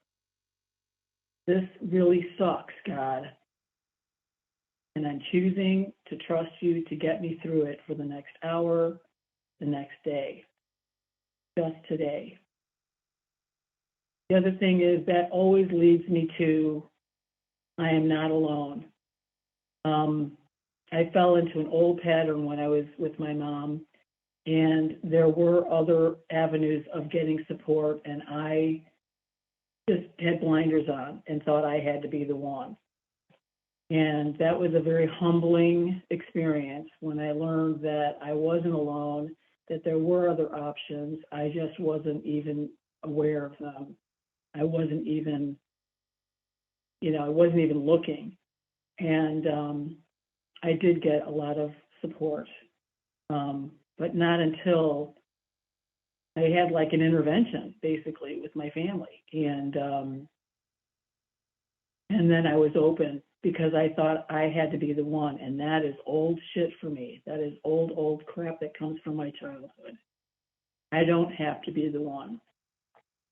This really sucks, God. And I'm choosing to trust you to get me through it for the next hour, the next day, just today. The other thing is that always leads me to, I am not alone. I fell into an old pattern when I was with my mom, and there were other avenues of getting support, and I just had blinders on and thought I had to be the one. And that was a very humbling experience when I learned that I wasn't alone, that there were other options. I just wasn't even aware of them. I wasn't even, I wasn't even looking. And I did get a lot of support, but not until I had like an intervention, basically, with my family. And then I was open because I thought I had to be the one. And that is old shit for me. That is old crap that comes from my childhood. I don't have to be the one.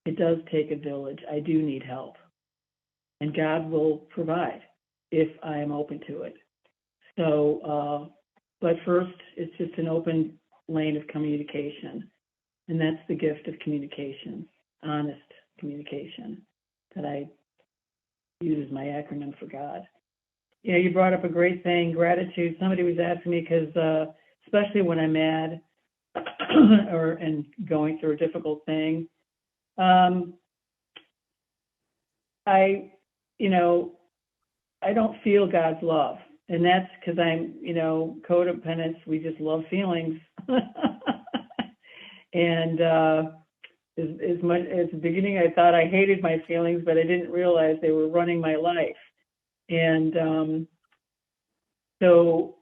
It does take a village. I do need help. And God will provide if I am open to it. So, but first, it's just an open lane of communication. And that's the gift of communication, honest communication, that I use as my acronym for God. Yeah, you brought up a great thing, gratitude. Somebody was asking me because, especially when I'm mad and going through a difficult thing, I don't feel God's love. And that's because I'm, codependent. We just love feelings. And as much at the beginning, I thought I hated my feelings, but I didn't realize they were running my life. And so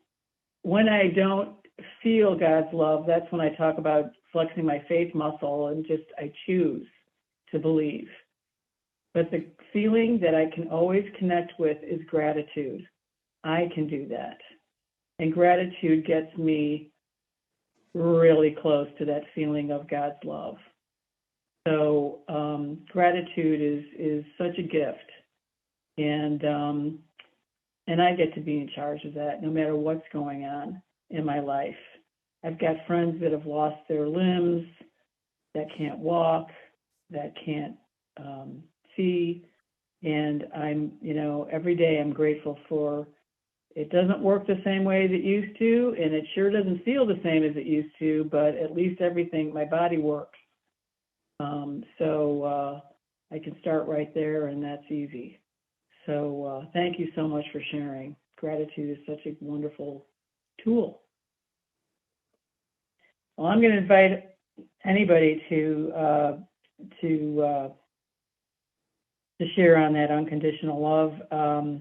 when I don't feel God's love, that's when I talk about flexing my faith muscle and just I choose to believe. But the feeling that I can always connect with is gratitude. I can do that. And gratitude gets me really close to that feeling of God's love. So gratitude is such a gift. And I get to be in charge of that no matter what's going on in my life. I've got friends that have lost their limbs, that can't walk, that can't see. And I'm, every day I'm grateful for, it doesn't work the same way as it used to, and it sure doesn't feel the same as it used to, but at least everything, my body works. So I can start right there, and that's easy. So thank you so much for sharing. Gratitude is such a wonderful tool. Well, I'm going to invite anybody to share on that unconditional love. To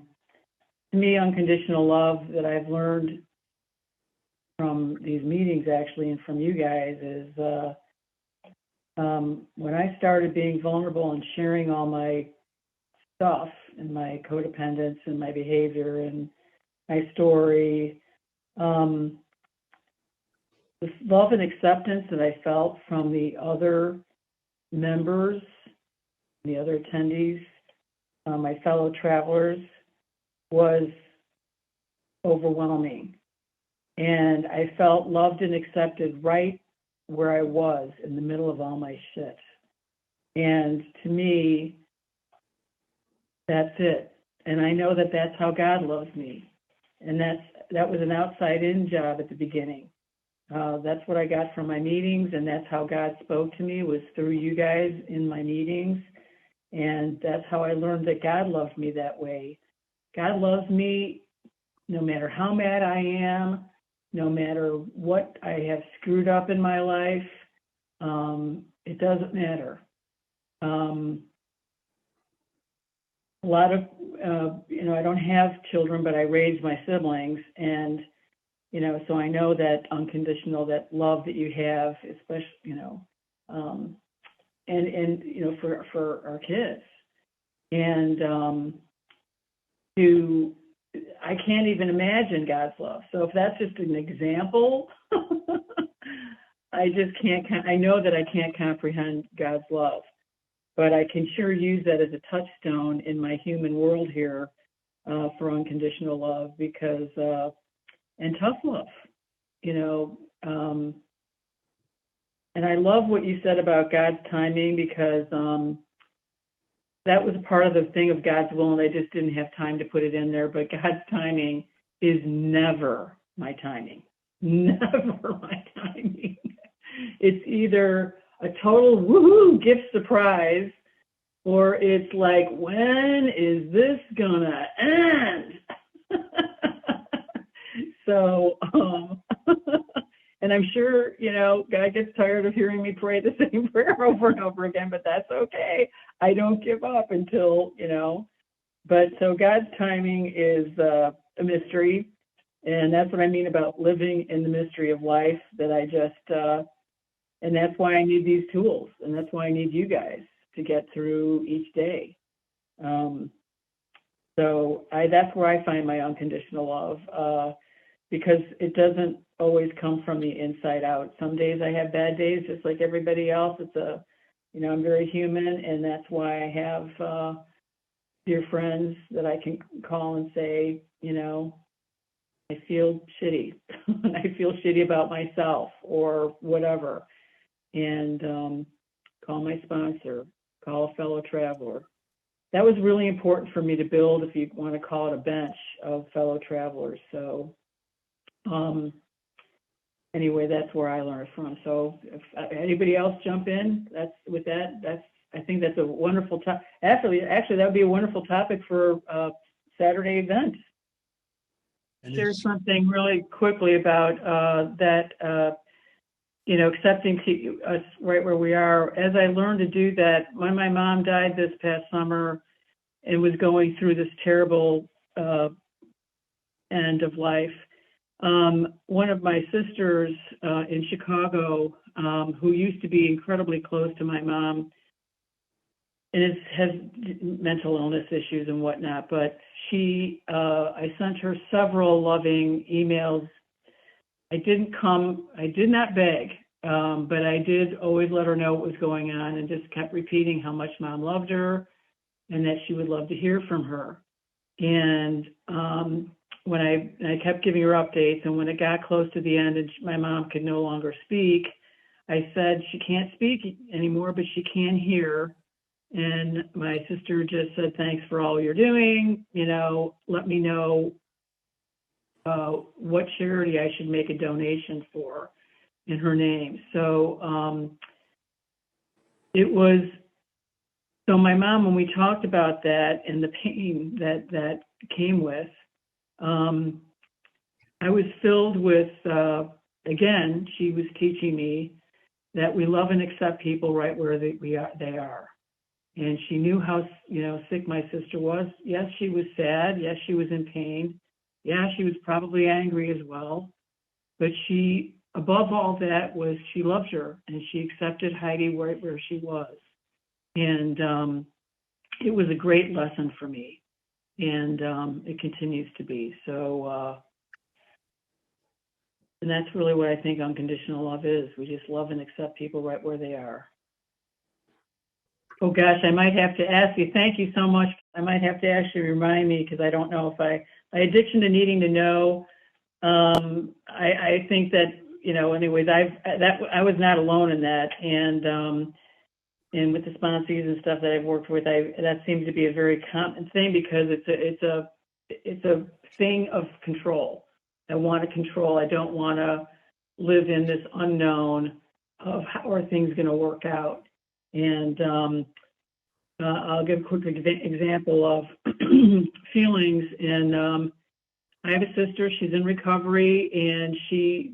me, unconditional love that I've learned from these meetings, actually, and from you guys is when I started being vulnerable and sharing all my stuff and my codependence and my behavior and my story, the love and acceptance that I felt from the other members, the other attendees, my fellow travelers, was overwhelming. And I felt loved and accepted right where I was in the middle of all my shit. And to me, that's it. And I know that that's how God loves me. And that was an outside-in job at the beginning. That's what I got from my meetings, and that's how God spoke to me, was through you guys in my meetings. And that's how I learned that God loved me that way. God loves me no matter how mad I am, no matter what I have screwed up in my life. It doesn't matter. A lot of, I don't have children, but I raised my siblings. And, so I know that unconditional, that love that you have, especially, for our kids. And I can't even imagine God's love. So if that's just an example, I just can't, I know that I can't comprehend God's love, but I can sure use that as a touchstone in my human world here for unconditional love, because, and tough love, and I love what you said about God's timing, because that was part of the thing of God's will, and I just didn't have time to put it in there. But God's timing is never my timing. Never my timing. It's either a total woohoo gift surprise, or it's like, when is this gonna end? So, and I'm sure, God gets tired of hearing me pray the same prayer over and over again, but that's okay. I don't give up until, but so God's timing is a mystery. And that's what I mean about living in the mystery of life, that I just, and that's why I need these tools. And that's why I need you guys to get through each day. So that's where I find my unconditional love, because it doesn't always come from the inside out. Some days I have bad days, just like everybody else. I'm very human, and that's why I have dear friends that I can call and say, I feel shitty. I feel shitty about myself or whatever. And call my sponsor, call a fellow traveler. That was really important for me to build, if you want to call it a bench of fellow travelers. So anyway, that's where I learned from. So if anybody else jump in, I think that's a wonderful topic. Actually, that would be a wonderful topic for a Saturday event. There's something really quickly about that, accepting us right where we are. As I learned to do that, when my mom died this past summer and was going through this terrible end of life, one of my sisters in Chicago, who used to be incredibly close to my mom, and has mental illness issues and whatnot, but I sent her several loving emails. I did not beg, but I did always let her know what was going on, and just kept repeating how much Mom loved her and that she would love to hear from her. And when I kept giving her updates, and when it got close to the end and my mom could no longer speak, I said, she can't speak anymore, but she can hear. And my sister just said, thanks for all you're doing. Let me know what charity I should make a donation for in her name. So so my mom, when we talked about that and the pain that came with, I was filled with, again, she was teaching me that we love and accept people right where they are. And she knew how, sick my sister was. Yes, she was sad. Yes, she was in pain. Yeah, she was probably angry as well. But she, above all that, she loved her, and she accepted Heidi right where she was. And it was a great lesson for me. And it continues to be. So, and that's really what I think unconditional love is. We just love and accept people right where they are. Oh gosh, I might have to ask you, thank you so much. I might have to actually remind me, because I don't know if my addiction to needing to know, I think that, anyways, I was not alone in that. And with the sponsees and stuff that I've worked with, that seems to be a very common thing, because it's a thing of control. I want to control. I don't want to live in this unknown of how are things going to work out. And I'll give a quick example of feelings. And I have a sister, she's in recovery, and she,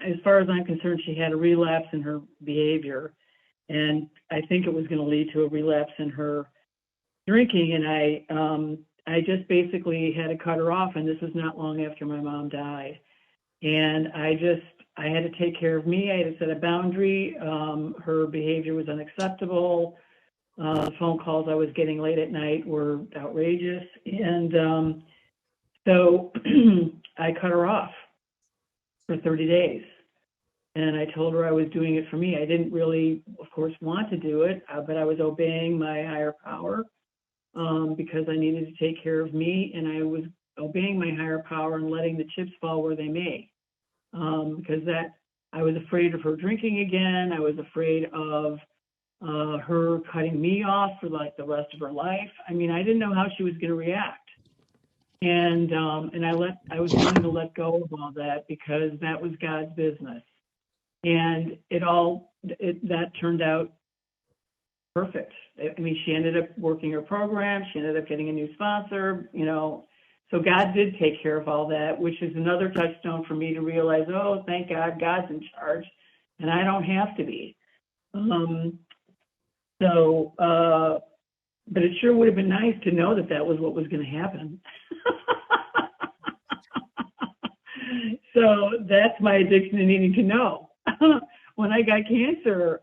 as far as I'm concerned, she had a relapse in her behavior. And I think it was going to lead to a relapse in her drinking. And I just basically had to cut her off. And this was not long after my mom died. And I had to take care of me. I had to set a boundary. Her behavior was unacceptable. The phone calls I was getting late at night were outrageous. And so I cut her off for 30 days. And I told her I was doing it for me. I didn't really, of course, want to do it, but I was obeying my higher power because I needed to take care of me. And I was obeying my higher power and letting the chips fall where they may. Because I was afraid of her drinking again. I was afraid of her cutting me off for like the rest of her life. I mean, I didn't know how she was going to react. And I was willing to let go of all that, because that was God's business. And that turned out perfect. I mean, she ended up working her program. She ended up getting a new sponsor, So God did take care of all that, which is another touchstone for me to realize, oh, thank God, God's in charge, and I don't have to be. But it sure would have been nice to know that that was what was going to happen. So that's my addiction to needing to know. When I got cancer,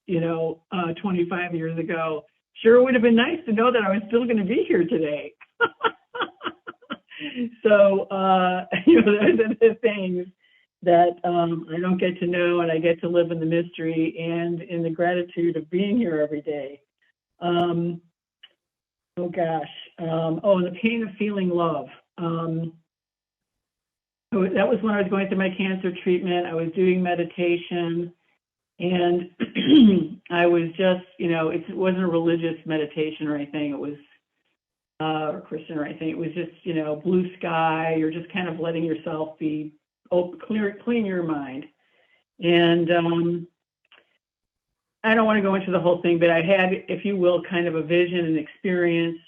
25 years ago, sure would have been nice to know that I was still going to be here today. So, those are the things that I don't get to know, and I get to live in the mystery and in the gratitude of being here every day. And the pain of feeling love. So that was when I was going through my cancer treatment. I was doing meditation, and I was just, it wasn't a religious meditation or anything. It was or Christian or anything. It was just, blue sky. You're just kind of letting yourself be clean your mind. And I don't want to go into the whole thing, but I had, if you will, kind of a vision and experience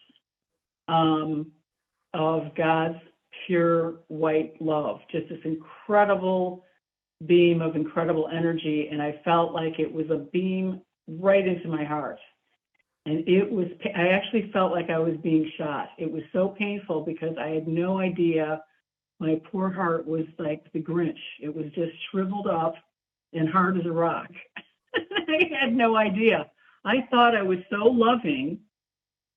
of God's pure white love, just this incredible beam of incredible energy. And I felt like it was a beam right into my heart. And I actually felt like I was being shot. It was so painful because I had no idea. My poor heart was like the Grinch. It was just shriveled up and hard as a rock. I had no idea. I thought I was so loving,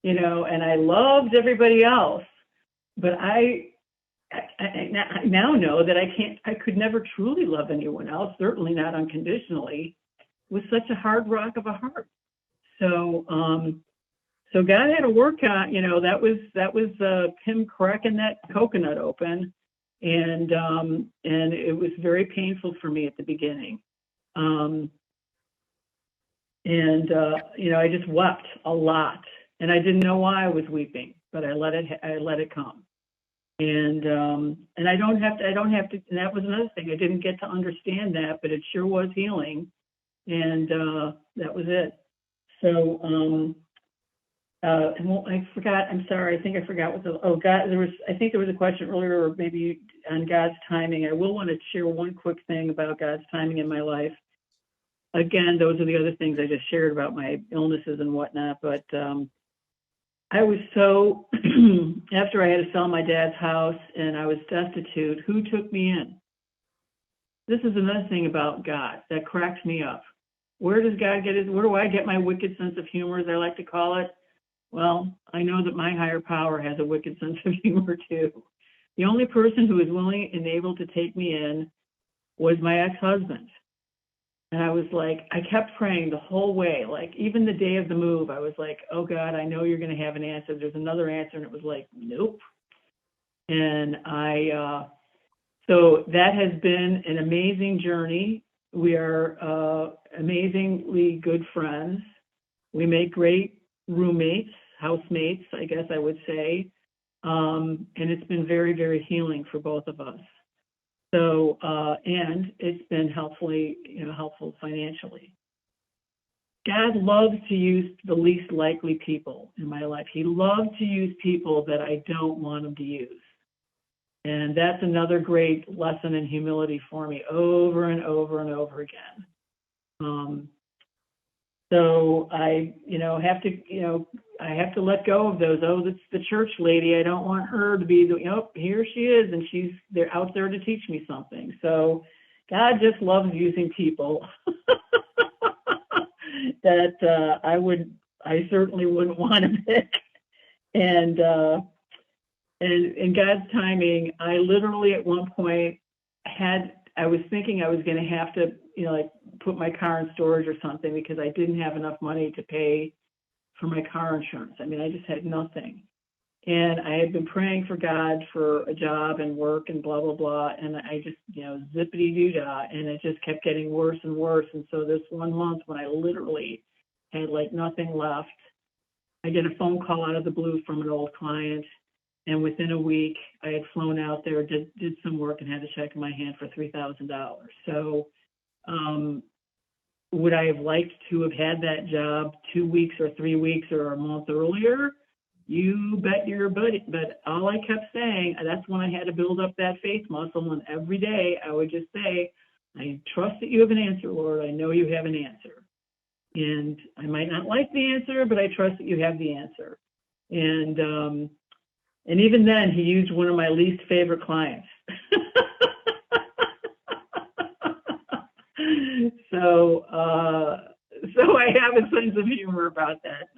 and I loved everybody else, but I now know that I could never truly love anyone else, certainly not unconditionally, with such a hard rock of a heart. So God had to work on, that was him cracking that coconut open, and it was very painful for me at the beginning. I just wept a lot, and I didn't know why I was weeping, but I let it come. And I don't have to, and that was another thing. I didn't get to understand that, but it sure was healing. And that was it. So, I forgot, I'm sorry. I think I forgot I think there was a question earlier, or maybe on God's timing. I will want to share one quick thing about God's timing in my life. Again, those are the other things I just shared about my illnesses and whatnot, but I was so, after I had to sell my dad's house and I was destitute, who took me in? This is another thing about God that cracked me up. Where does God where do I get my wicked sense of humor, as I like to call it? Well, I know that my higher power has a wicked sense of humor too. The only person who was willing and able to take me in was my ex-husband. And I was like, I kept praying the whole way. Like, even the day of the move, I was like, oh God, I know you're going to have an answer. There's another answer. And it was like, nope. And so that has been an amazing journey. We are amazingly good friends. We make great roommates, housemates, I guess I would say. And it's been very, very healing for both of us. So, and it's been helpful financially. God loves to use the least likely people in my life. He loves to use people that I don't want him to use. And that's another great lesson in humility for me over and over and over again. So I, I have to let go of those. Oh, that's the church lady. I don't want her to be here she is, and they're out there to teach me something. So God just loves using people that I certainly wouldn't want to pick. And in God's timing, I literally at one point I was thinking I was going to have to, put my car in storage or something because I didn't have enough money to pay for my car insurance. I mean, I just had nothing. And I had been praying for God for a job and work and blah, blah, blah. And I just, zippity-doo-dah. And it just kept getting worse and worse. And so this one month when I literally had like nothing left, I get a phone call out of the blue from an old client. And within a week, I had flown out there, did some work, and had a check in my hand for $3,000. So would I have liked to have had that job 2 weeks or 3 weeks or a month earlier? You bet your buddy. But all I kept saying, that's when I had to build up that faith muscle. And every day I would just say, I trust that you have an answer, Lord. I know you have an answer. And I might not like the answer, but I trust that you have the answer. And even then, he used one of my least favorite clients. So I have a sense of humor about that